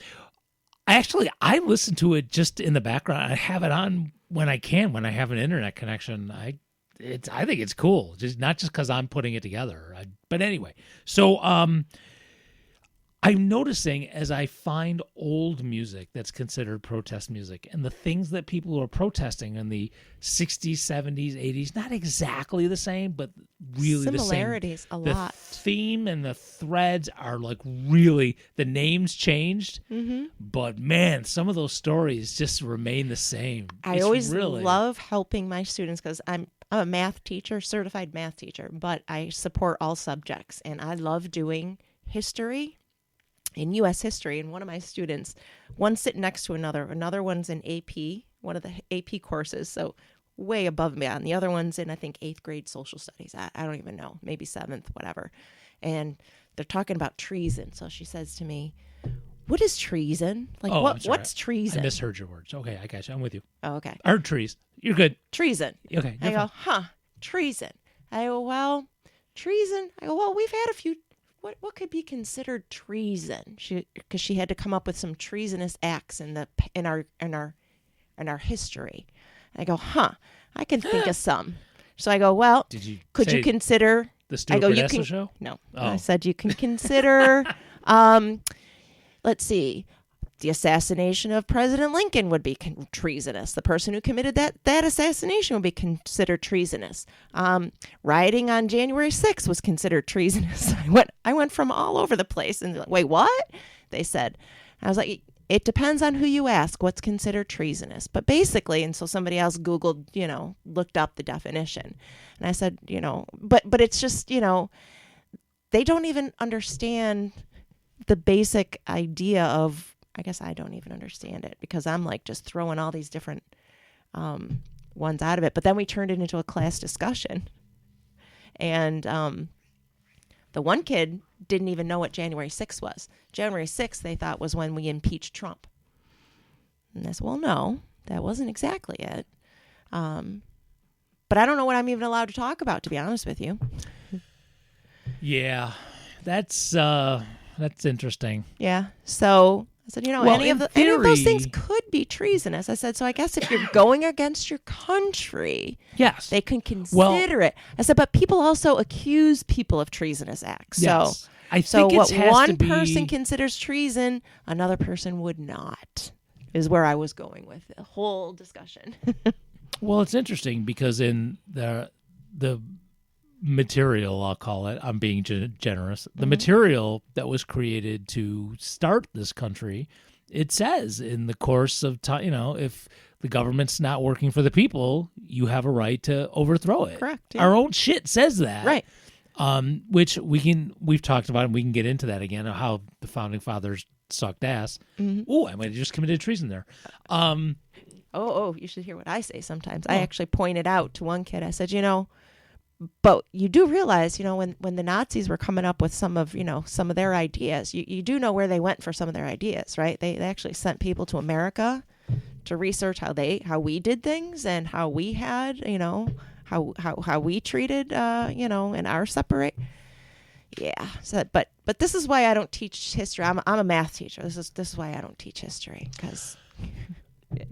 I listen to it just in the background. I have it on when I can, when I have an internet connection. I think it's cool, just not just because I'm putting it together. But anyway, so I'm noticing as I find old music that's considered protest music and the things that people who are protesting in the 60s, 70s, 80s, not exactly the same, but really Similarities the same. a lot. The theme and the threads are like really, the names changed, but man, some of those stories just remain the same. I It's always really, love helping my students because I'm a math teacher, certified math teacher, but I support all subjects, and I love doing history in U.S. history. And one of my students, one's sitting next to another one's in AP, one of the AP courses, so way above me, and the other one's in, I think, 8th grade social studies. I don't even know, maybe 7th, whatever. And they're talking about treason. So she says to me, "What is treason? Like, Oh, I'm sorry. what's treason?" I misheard your words. Okay, I got you. I'm with you. Oh, okay. I heard trees. You're good. Treason. Okay. I you're go, treason. I go, well, treason. I go, well, we've had a few. What could be considered treason? Because she had to come up with some treasonous acts in our history. I go, I can think of some. So I go, well, Did you could say you consider? the Stuart I go, you Berdasso can. show? No, Oh. I said you can consider. Let's see. The assassination of President Lincoln would be treasonous. The person who committed that assassination would be considered treasonous. Rioting on January 6th was considered treasonous. I went from all over the place and like, wait, what? They said. I was like, it depends on who you ask what's considered treasonous. But basically, and so somebody else Googled, looked up the definition. And I said, but it's just, they don't even understand the basic idea of, I guess I don't even understand it because I'm like just throwing all these different ones out of it. But then we turned it into a class discussion. And the one kid didn't even know what January 6th was. January 6th, they thought was when we impeached Trump. And I said, well, no, that wasn't exactly it. But I don't know what I'm even allowed to talk about, to be honest with you. Yeah, that's interesting. Yeah. So I said, Well, any of in those things theory- could be treasonous. I said, so I guess if you're going against your country, Yes. they can consider it. I said, but people also accuse people of treasonous acts. Yes. So, I so think what it has to one be- person considers treason, another person would not, is where I was going with the whole discussion. Well, it's interesting because in the material, I'll call it, I'm being generous, the material that was created to start this country, it says in the course of time, if the government's not working for the people, you have a right to overthrow it. Correct, yeah. Our own shit says that. Right. Which we've talked about, and we can get into that again, of how the founding fathers sucked ass. Mhm. Oh, I might have just committed treason there. Oh, you should hear what I say sometimes. I actually pointed out to one kid, I said, but you do realize, when the Nazis were coming up with some of their ideas, you do know where they went for some of their ideas, right? They actually sent people to America to research how we did things and how we had, how we treated, in our separate. Yeah. So, but this is why I don't teach history. I'm a math teacher. This is why I don't teach history, because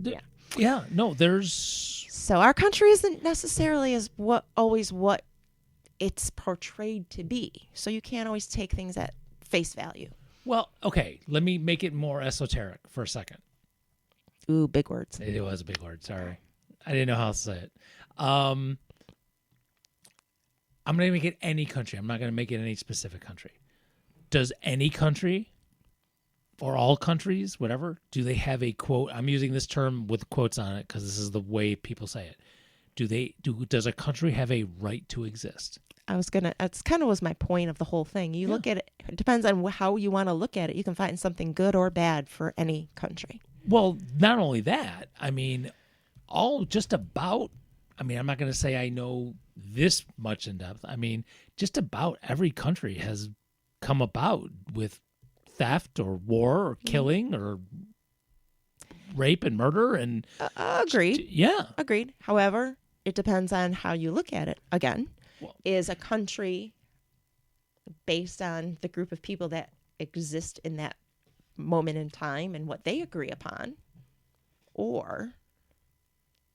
yeah. Yeah. No, there's. So our country isn't necessarily always what it's portrayed to be. So you can't always take things at face value. Well, okay. Let me make it more esoteric for a second. Ooh, big words. It was a big word. Sorry. I didn't know how to say it. I'm going to make it any country. I'm not going to make it any specific country. Does any country or all countries, whatever, do they have a quote? I'm using this term with quotes on it because this is the way people say it. Does a country have a right to exist? That's kind of was my point of the whole thing. You look at it, it depends on how you want to look at it. You can find something good or bad for any country. Well, not only that, I mean, I'm not going to say I know this much in depth. I mean, just about every country has come about with theft or war or killing or rape and murder and agreed. Yeah. Agreed. However, it depends on how you look at it. Again, is a country based on the group of people that exist in that moment in time and what they agree upon, or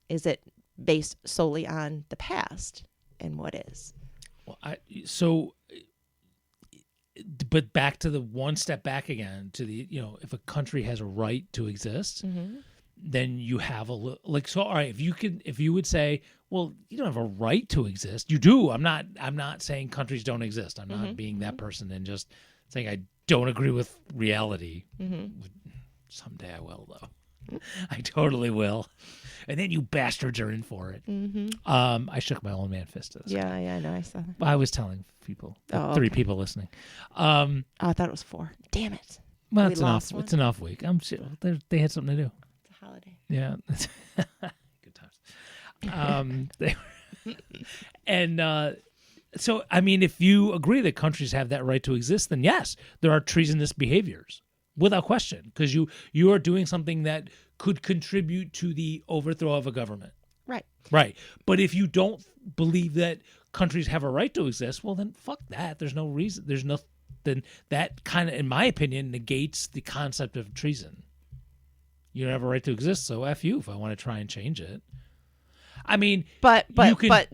is it based solely on the past and what is? Well, but back to the one step back again to the, if a country has a right to exist, then you have all right, if you would say, well, you don't have a right to exist. You do. I'm not saying countries don't exist. I'm not being that person and just saying I don't agree with reality. Someday I will, though. I totally will. And then you bastards are in for it. I shook my old man fist at this. Yeah, I know. I saw that. I was telling people, three people listening. I thought it was 4. Damn it. Well, it's enough. It's an off week. I'm sure they had something to do. It's a holiday. Yeah. Good times. And so, I mean, if you agree that countries have that right to exist, then yes, there are treasonous behaviors without question, because you are doing something that could contribute to the overthrow of a government. Right. Right. But if you don't believe that countries have a right to exist, well, then fuck that. There's no reason. Then that kind of, in my opinion, negates the concept of treason. You don't have a right to exist, so F you if I want to try and change it. I mean, but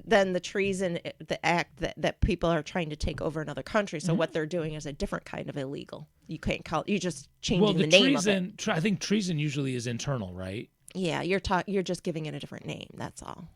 then the treason, the act that people are trying to take over another country. So what they're doing is a different kind of illegal. You can't call it. You just changing the name of it. I think treason usually is internal, right? Yeah, you're just giving it a different name. That's all.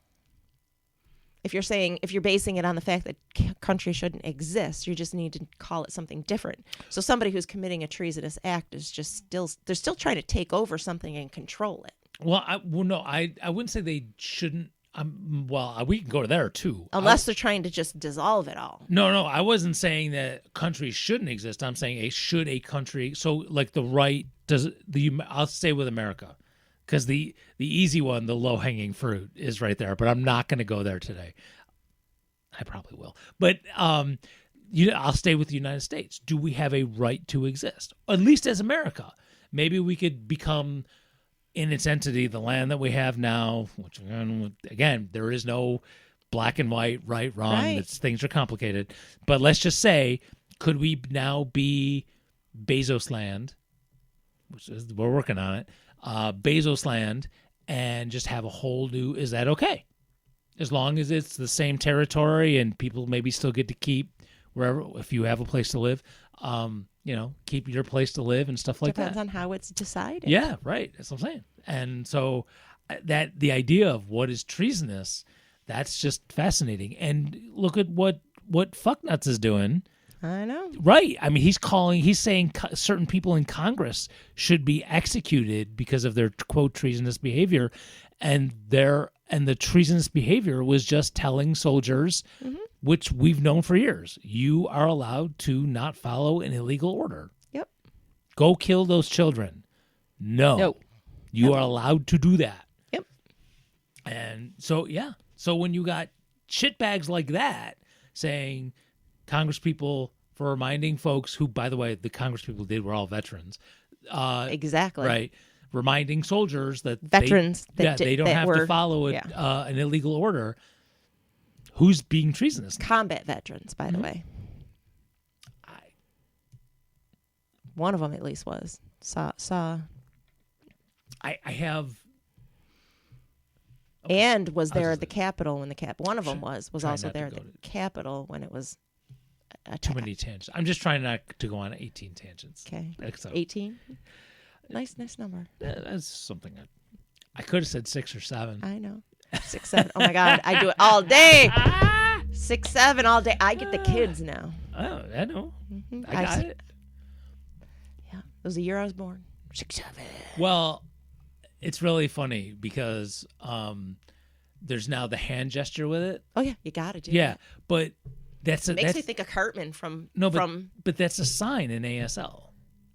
If you're basing it on the fact that countries shouldn't exist, you just need to call it something different. So somebody who's committing a treasonous act is they're still trying to take over something and control it. Well, I wouldn't say they shouldn't. We can go to there too. Unless they're trying to just dissolve it all. No, I wasn't saying that countries shouldn't exist. I'm saying should a country. So like the right I'll stay with America, because the easy one, the low hanging fruit, is right there. But I'm not going to go there today. I probably will, but I'll stay with the United States. Do we have a right to exist? At least as America, maybe we could become, in its entity, the land that we have now, which again, there is no black and white, right, wrong. Right. Things are complicated. But let's just say, could we now be Bezos land, which is, we're working on it, Bezos land, and just have a whole new, is that okay? As long as it's the same territory and people maybe still get to keep wherever, if you have a place to live, keep your place to live and stuff like that. Depends on how it's decided. Yeah, right. That's what I'm saying. And so that the idea of what is treasonous, that's just fascinating. And look at what Fucknuts is doing. I know. Right. I mean, he's saying certain people in Congress should be executed because of their, quote, treasonous behavior. And the treasonous behavior was just telling soldiers, which we've known for years, you are allowed to not follow an illegal order. Yep. Go kill those children. No. No. You are allowed to do that. Yep. And so, yeah. So when you got shitbags like that saying Congress people for reminding folks who, by the way, the Congress people did were all veterans. Exactly. Right. Reminding soldiers that Veterans they don't have to follow it, yeah. an illegal order. Who's being treasonous? Combat veterans, by the way. One of them at least was. I have. And was there just at the Capitol when one of them was try also not to there at go the to- Capitol when it was attacked. Too many tangents. I'm just trying not to go on 18 tangents. Okay. So, 18. Nice number. that's something I could have said 6 or 7. I know. 6, 7. Oh my God, I do it all day. 6, 7 all day. I get the kids now. Oh, I know. Mhm. I got it. Yeah, it was the year I was born. 6, 7. Well, it's really funny because there's now the hand gesture with it. Oh yeah, you got to do. Yeah, that. but that's Makes me think of Cartman from. but that's a sign in ASL.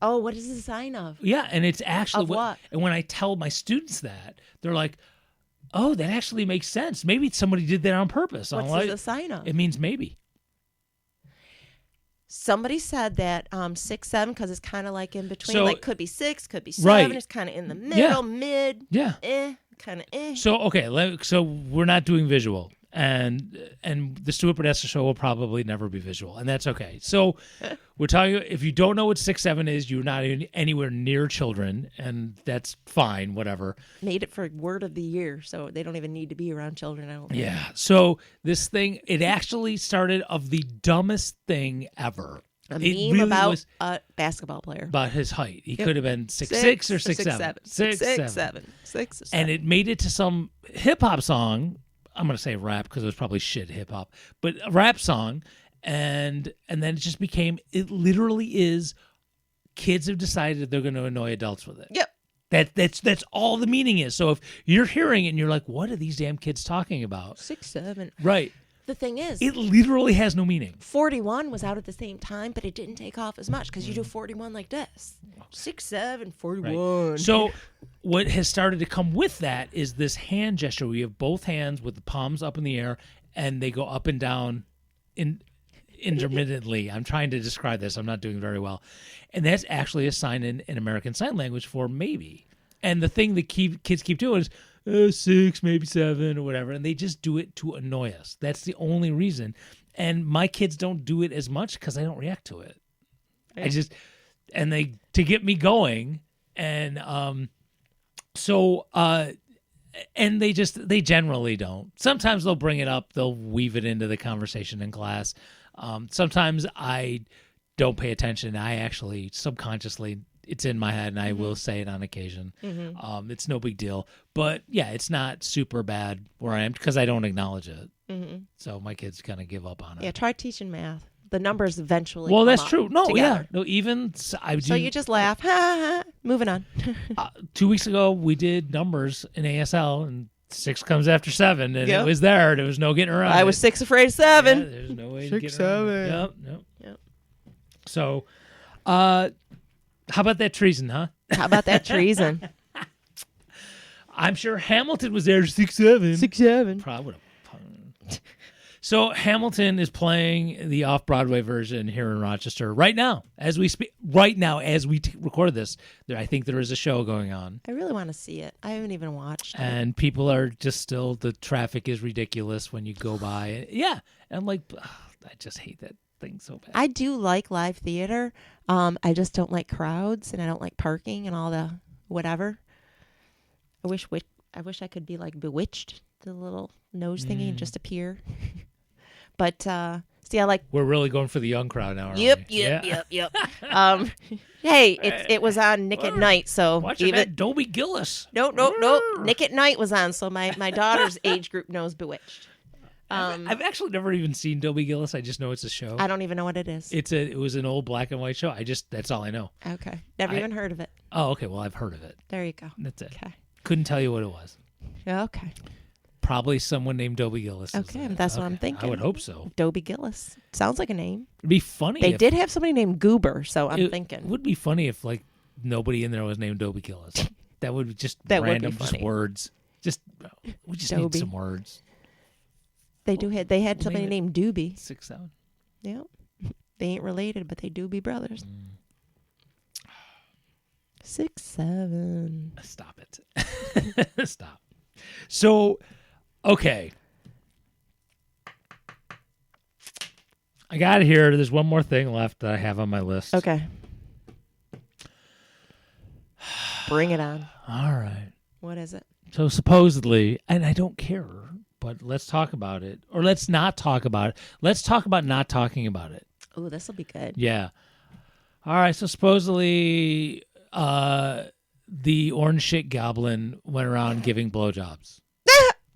Oh, what is the sign of? Yeah, and it's actually Of what? And when I tell my students that, they're like, "Oh, that actually makes sense. Maybe somebody did that on purpose." I'm What's like, the sign of? It means maybe. Somebody said that 6, 7 because it's kind of like in between. So- like could be 6, could be 7. Right. It's kind of in the middle, mid. Yeah. Kind of eh. So okay, so we're not doing visual, and the Stuart Podesta show will probably never be visual, and that's okay. So we're talking. If you don't know what 6, 7 is, you're not anywhere near children, and that's fine. Whatever. Made it for word of the year, so they don't even need to be around children. I don't think. Yeah. So this thing, it actually started of the dumbest thing ever. A It meme really about was a basketball player. about his height. He Yep. could have been 6'6" or 6'7". 6, 6'7". 7. 6, 7. And it made it to some hip hop song. I'm gonna say rap because it was probably shit hip hop, but a rap song, and then it just became. It literally is. Kids have decided they're going to annoy adults with it. Yep. That's all the meaning is. So if you're hearing it and you're like, "What are these damn kids talking about?" 6, 7. Right. The thing is, It literally has no meaning. 41 was out at the same time, but it didn't take off as much because you do 41 like this. 6, 7, 41. So what has started to come with that is this hand gesture. We have both hands with the palms up in the air, and they go up and down intermittently. I'm trying to describe this. I'm not doing very well. And that's actually a sign in American Sign Language for maybe. And the thing that kids keep doing is 6, maybe 7 or whatever, and they just do it to annoy us. That's the only reason. And my kids don't do it as much because I don't react to it. I just, and they, to get me going. And and they generally don't. Sometimes they'll bring it up. They'll weave it into the conversation in class. Sometimes I don't pay attention. I actually subconsciously, it's in my head, and I will say it on occasion. It's no big deal. But yeah, it's not super bad where I am because I don't acknowledge it. So my kids kind of give up on it. Yeah, try teaching math. The numbers eventually Well, come that's up true. No, together. yeah. No, even I do. So you just laugh. Ha, ha, ha. Moving on. 2 weeks ago, we did numbers in ASL, and 6 comes after 7, and Yep. it was there. There was no getting around I it. was 6 afraid of 7. Yeah, there's no way to 6, get around it. 7. Yep. So, how about that treason, huh? How about that treason? I'm sure Hamilton was there 6'7". 7. Probably would have. So Hamilton is playing the off-Broadway version here in Rochester right now, as we speak. Right now, as we record this, I think there is a show going on, I really want to see it. I haven't even watched it. and people are just still. The traffic is ridiculous when you go by. Yeah, and I'm like, I just hate that thing so bad. I do like live theater. I just don't like crowds, and I don't like parking and all the whatever. I wish I could be like Bewitched, the little nose thingy, and just appear. But see, I like. We're really going for the young crowd now. Aren't Yep. we? Yeah. Hey, it was on Nick at Night, so Watching that Dobie Gillis. Nope. Nick at Night was on, so my daughter's age group knows Bewitched. I've actually never even seen Dobie Gillis. I just know it's a show. I don't even know what it is. It was an old black and white show. That's all I know. Okay, never even heard of it. Oh, okay. Well, I've heard of it. There you go. That's it. Okay. Couldn't tell you what it was. Okay. probably someone named Dobie Gillis. Okay, that's what I'm thinking. I would hope so. Dobie Gillis. Sounds like a name. It'd be funny. They if, did have somebody named Goober, so I'm It thinking. would be funny if like nobody in there was named Dobie Gillis. That would be just That would be random, just funny. words. We just Dobie. need some words. They had somebody leave it. named Doobie. 6-7. Yeah. They ain't related, but they do be brothers. 6-7. Stop it. Stop. So, okay. I got it here. There's one more thing left that I have on my list. Okay. Bring it on. All right. What is it? So supposedly, and I don't care, but let's talk about it. Or let's not talk about it. Let's talk about not talking about it. Oh, this will be good. Yeah. All right. So supposedly, the orange shit goblin went around giving blowjobs.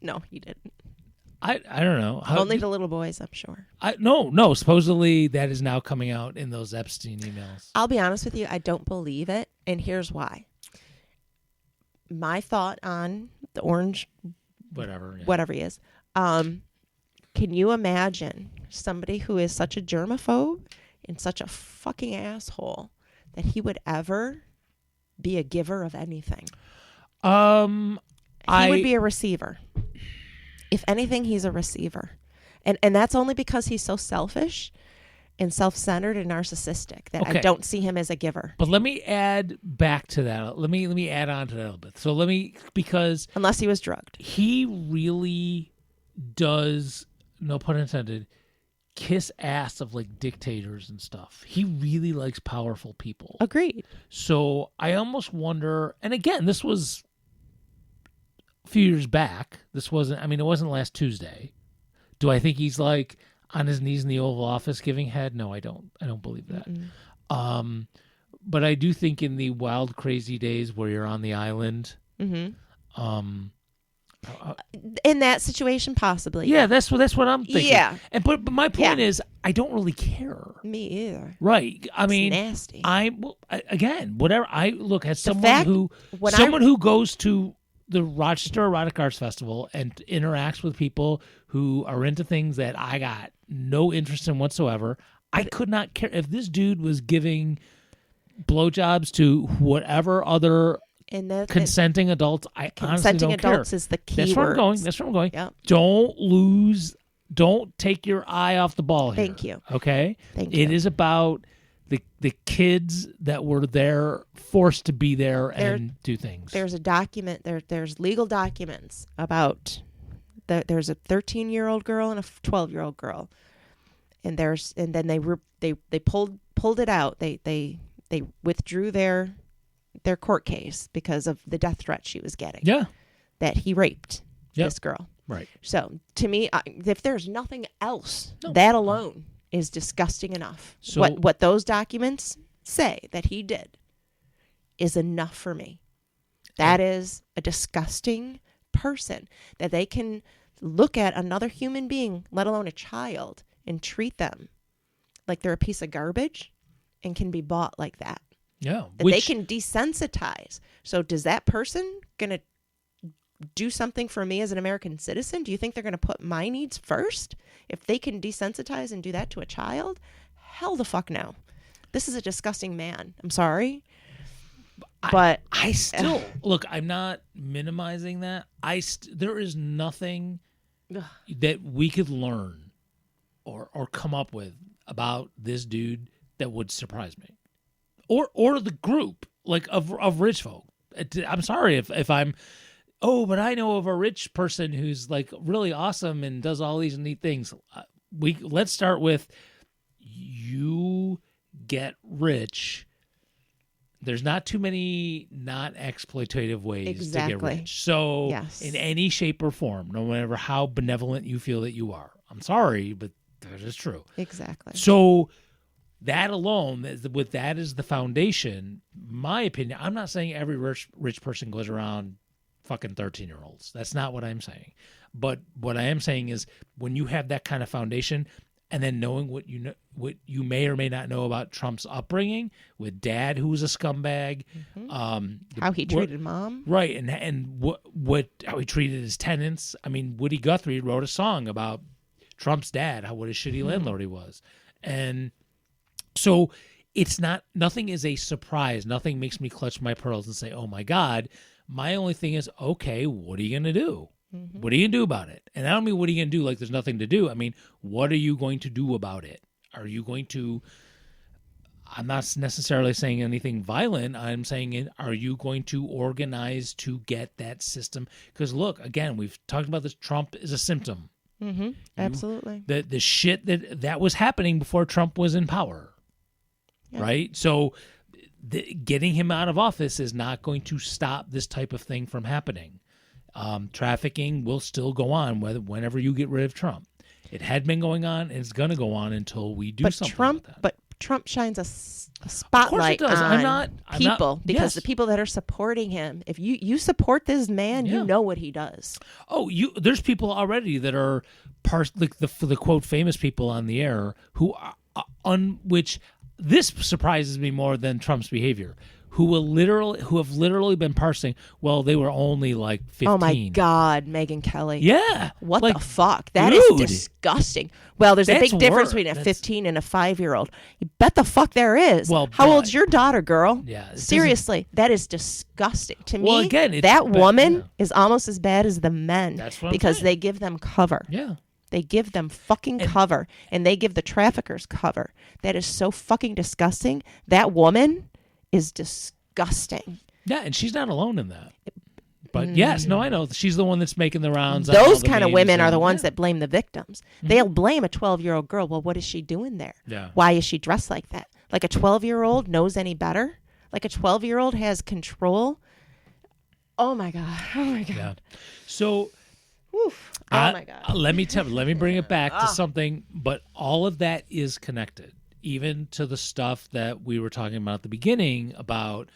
No, he didn't. I don't know. Only the little boys, I'm sure. No. Supposedly that is now coming out in those Epstein emails. I'll be honest with you. I don't believe it. And here's why. My thought on the orange, Whatever. Yeah. whatever he is. Can you imagine somebody who is such a germaphobe and such a fucking asshole that he would ever be a giver of anything? He would be a receiver. If anything, he's a receiver. And that's only because he's so selfish and self-centered and narcissistic that I Okay. don't see him as a giver. But let me add back to that. Let me add on to that a little bit. So because Unless he was drugged. he really does, no pun intended, kiss ass of like dictators and stuff. He really likes powerful people. Agreed. So I almost wonder, and again, this was a few years back. It wasn't last Tuesday. Do I think he's like on his knees in the Oval Office giving head? No, I don't believe that. But I do think in the wild, crazy days where you're on the island, In that situation, possibly. yeah, that's what I'm thinking. Yeah. And but my point is, I don't really care. Me either. Right. I mean, nasty. Again, whatever. I look at someone fact- who goes to the Rochester Erotic Arts Festival and interacts with people who are into things that I got no interest in whatsoever. I could not care if this dude was giving blowjobs to whatever other And that consenting adults. I honestly consenting don't care. adults is the key That's where I'm going. words. That's where I'm going. Yep. Don't take your eye off the ball here. Thank you. Okay? Thank It you. is about the kids that were there, forced to be there and do things. There's a document. There's legal documents about. There's a 13-year-old girl and a 12-year-old girl, and then they pulled it out. They withdrew their court case because of the death threat she was getting. Yeah. That he raped Yep. this girl. Right. So to me, if there's nothing else, No. that alone is disgusting enough. So- What those documents say that he did is enough for me. That is a disgusting person that they can look at another human being, let alone a child, and treat them like they're a piece of garbage and can be bought like that. Yeah. That they can desensitize. So does that person going to do something for me as an American citizen? Do you think they're going to put my needs first? If they can desensitize and do that to a child? Hell the fuck no. This is a disgusting man. I'm sorry. But I still look, I'm not minimizing that. There is nothing that we could learn or come up with about this dude that would surprise me. Or the group like of rich folk. I'm sorry if I'm but I know of a rich person who's like really awesome and does all these neat things. Let's start with you get rich. There's not too many not exploitative ways to Exactly. get rich. So Yes. in any shape or form, no matter how benevolent you feel that you are. I'm sorry, but that is true. exactly. So that alone, with that as the foundation, my opinion, I'm not saying every rich person goes around fucking 13-year-olds. That's not what I'm saying. But what I am saying is when you have that kind of foundation, and then knowing what you may or may not know about Trump's upbringing with dad, who was a scumbag, How he treated mom. right, and how he treated his tenants. I mean, Woody Guthrie wrote a song about Trump's dad, what a shitty landlord he was, and so nothing is a surprise. Nothing makes me clutch my pearls and say, "Oh my God." My only thing is, okay, what are you gonna do? What are you going to do about it? And I don't mean what are you going to do like there's nothing to do. I mean, what are you going to do about it? Are you going to, I'm not necessarily saying anything violent. I'm saying, are you going to organize to get that system? Because look, again, we've talked about this. Trump is a symptom. Absolutely. The shit that was happening before Trump was in power. Yeah. Right? So getting him out of office is not going to stop this type of thing from happening. Trafficking will still go on whenever you get rid of Trump. It had been going on, and it's going to go on until we do something about that. But Trump shines a spotlight does. on I'm people not, because yes. the people that are supporting him. If you support this man, Yeah. you know what he does. Oh, there's people already that are like the quote famous people on the air who are which this surprises me more than Trump's behavior. Who have literally been parsing, well, they were only like 15. Oh my God, Megyn Kelly. Yeah. What like, the fuck? That is dude. disgusting. Well, there's a That's big difference worse. between a 15 and a 5-year-old. You bet the fuck there is. Well, how but- old's your daughter, girl? Yeah, it Seriously, that is disgusting. To Well, me, again, it's that bad, woman yeah. is almost as bad as the men. That's what I'm because saying. they give them cover. Yeah. They give them fucking cover, and they give the traffickers cover. That is so fucking disgusting. That woman is disgusting. Yeah, and she's not alone in that. But yes, no, I know. She's the one that's making the rounds. on Those all the kind of memes women are and- the ones yeah. that blame the victims. They'll blame a 12-year-old girl. Well, what is she doing there? Yeah. Why is she dressed like that? Like a 12-year-old knows any better? Like a 12-year-old has control? Oh my God. Oh my God. Yeah. So Oof. Oh my God. let me bring it back to something, but all of that is connected, even to the stuff that we were talking about at the beginning about,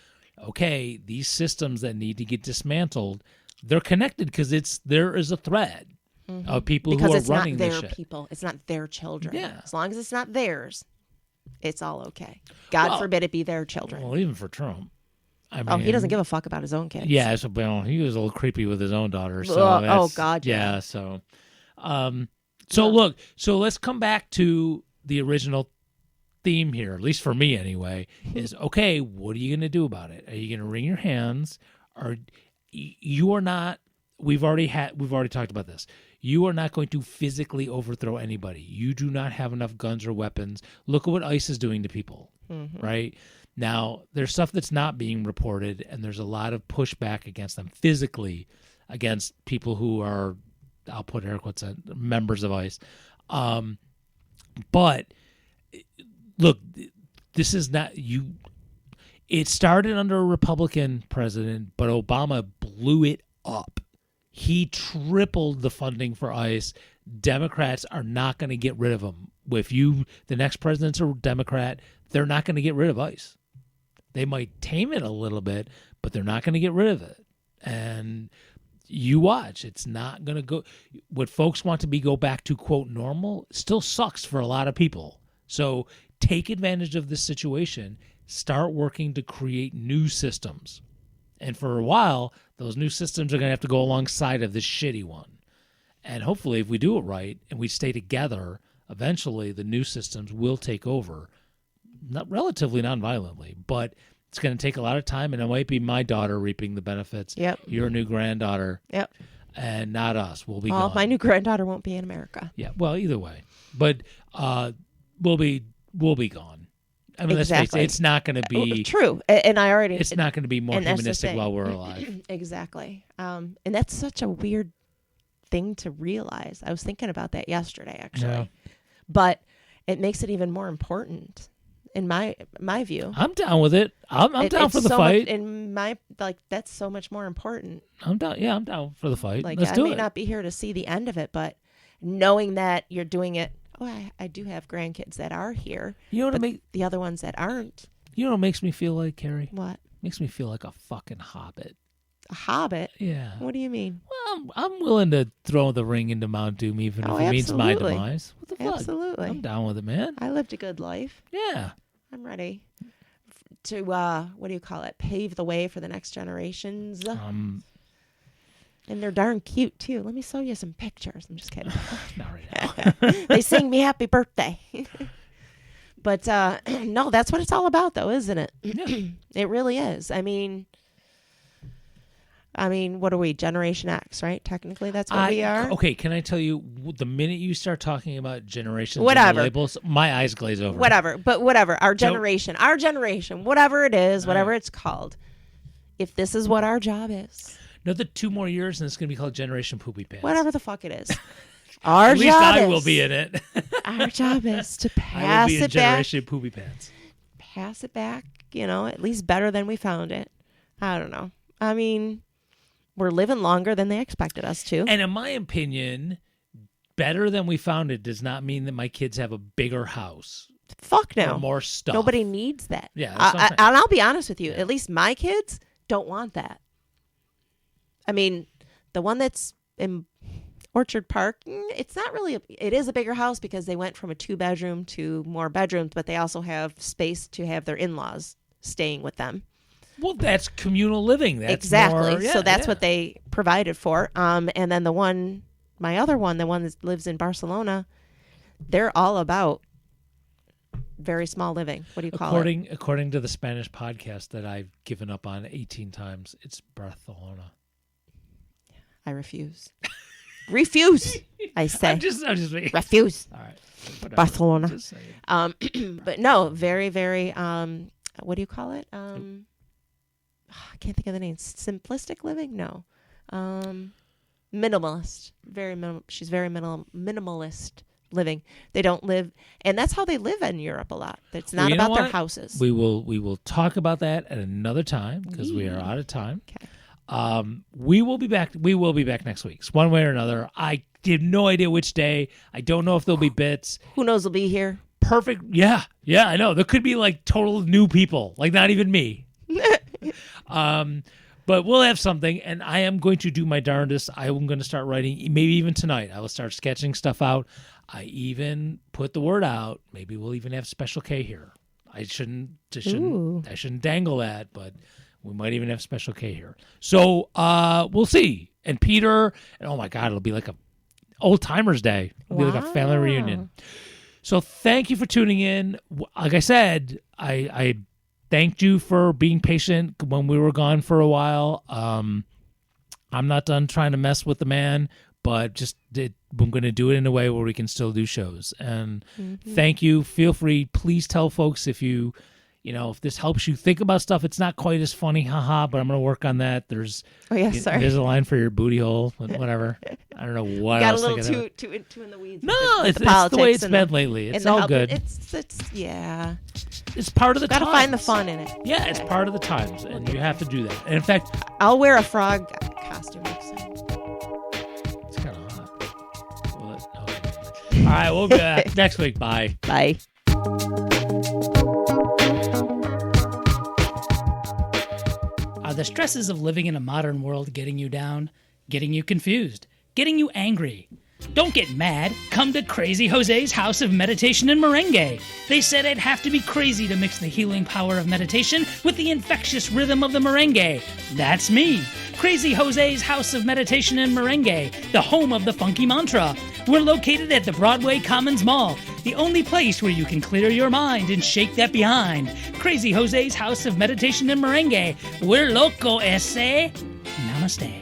okay, these systems that need to get dismantled, they're connected because there is a thread of people Because who are it's running not this their shit. people. It's not their children. Yeah. As long as it's not theirs, it's all okay. God Well- forbid it be their children. Well, even for Trump. I mean, Oh, he doesn't give a fuck about his own kids. Yeah, so, well, he was a little creepy with his own daughter. So Oh, that's- God, yeah. So, look, so let's come back to the original theme here, at least for me anyway, is okay, what are you going to do about it? Are you going to wring your hands? Or you are not, we've already talked about this. You are not going to physically overthrow anybody. You do not have enough guns or weapons. Look at what ICE is doing to people, right? Now, there's stuff that's not being reported, and there's a lot of pushback against them physically, against people who are, I'll put air quotes on, members of ICE. But look, this is not you. It started under a Republican president, but Obama blew it up. He tripled the funding for ICE. Democrats are not going to get rid of them. If the next president's a Democrat, they're not going to get rid of ICE. They might tame it a little bit, but they're not going to get rid of it. And you watch, it's not going to go. What folks want to go back to, quote, normal, still sucks for a lot of people. So take advantage of this situation. Start working to create new systems. And for a while, those new systems are going to have to go alongside of this shitty one. And hopefully, if we do it right and we stay together, eventually the new systems will take over. Relatively non-violently, but it's going to take a lot of time, and it might be my daughter reaping the benefits. Yep. Your new granddaughter. Yep. And not us. We'll be Well, gone. my new granddaughter won't be in America. Yeah. Well, either way, but we'll be gone. I mean, let's face Exactly. it, it's not going to be. True. And I already. It's not going to be more and that's the humanistic thing. while we're alive. Exactly. And that's such a weird thing to realize. I was thinking about that yesterday, actually. Yeah. But it makes it even more important in my view. I'm down with it. I'm down It's for the so fight. much, in my that's so much more important. I'm down. Yeah, I'm down for the fight. Like Let's I do may it. not be here to see the end of it, but knowing that you're doing it. Oh, I do have grandkids that are here, You know what? but the other ones that aren't. You know what makes me feel like, Carrie? What? Makes me feel like a fucking hobbit. A hobbit? Yeah. What do you mean? Well, I'm willing to throw the ring into Mount Doom, even Oh, if it means my absolutely. demise. What the fuck? Absolutely. I'm down with it, man. I lived a good life. Yeah. I'm ready to, what do you call it? Pave the way for the next generations. Um, And they're darn cute, too. Let me show you some pictures. I'm just kidding. not right now. They sing me happy birthday. But, no, that's what it's all about, though, isn't it? Yeah. It really is. I mean, what are we? Generation X, right? Technically, that's what we are. Okay, can I tell you, the minute you start talking about generations and Whatever. labels, my eyes glaze over. Whatever. Our generation, whatever it is, whatever Right. it's called. If this is what our job is, Another 2 more years, and it's going to be called Generation Poopy Pants. whatever the fuck it is, our At least job I will is- be in it. Our job is to I will pass be in it back. Generation Poopy Pants. Pass it back. At least better than we found it. I don't know. I mean, we're living longer than they expected us to. And in my opinion, better than we found it does not mean that my kids have a bigger house Fuck or no. more stuff. Nobody needs that. Yeah, that's what I'm saying. And I'll be honest with you. Yeah. At least my kids don't want that. I mean, the one that's in Orchard Park, it's not really. It is a bigger house because they went from a 2-bedroom to more bedrooms, but they also have space to have their in-laws staying with them. Well, that's communal living. That's Exactly. more- yeah, So that's yeah. what they provided for. And then my other one, the one that lives in Barcelona, they're all about very small living. What do you call it? According to the Spanish podcast that I've given up on 18 times, it's Barcelona. I refuse. Refuse. I say. I'm just Refuse. all right. Whatever. Barcelona. Just saying. But no, very, very. What do you call it? I can't think of the name. Simplistic living? No. Minimalist. Very minimal. She's very minimalist living. They don't live, and that's how they live in Europe a lot. It's not you know about their what? houses. We will talk about that at another time because we are out of time. Okay. We will be back. We will be back next week, one way or another. I have no idea which day. I don't know if there'll be bits. Who knows? Will be here. Perfect. Yeah, I know. There could be like total new people, like not even me. But we'll have something, and I am going to do my darndest. I am going to start writing, maybe even tonight. I will start sketching stuff out. I even put the word out. Maybe we'll even have Special K here. I shouldn't dangle that, but we might even have Special K here. So we'll see. And Peter, and oh my God, it'll be like a old timers day. It'll be like a family reunion. So thank you for tuning in. Like I said, I thanked you for being patient when we were gone for a while. I'm not done trying to mess with the man, but I'm going to do it in a way where we can still do shows. And thank you. Feel free. Please tell folks if if this helps you think about stuff. It's not quite as funny, haha, but I'm going to work on that. There's a line for your booty hole, whatever. I don't know what Got else. a little too in the weeds. No, with it's the the politics way it's and been the- lately. It's and the all help- good. It's yeah. It's part of the Got to times. find the fun in it. Yeah, it's part of the times, and you have to do that. And in fact, I'll wear a frog costume next time. it's kind of hot. All right, we'll be back next week. Bye. Bye. Are the stresses of living in a modern world getting you down, getting you confused, getting you angry? Don't get mad. Come to Crazy Jose's House of Meditation and Merengue. They said I'd have to be crazy to mix the healing power of meditation with the infectious rhythm of the merengue. That's me. Crazy Jose's House of Meditation and Merengue, the home of the funky mantra. We're located at the Broadway Commons Mall, the only place where you can clear your mind and shake that behind. Crazy Jose's House of Meditation and Merengue. We're loco, ese. Namaste.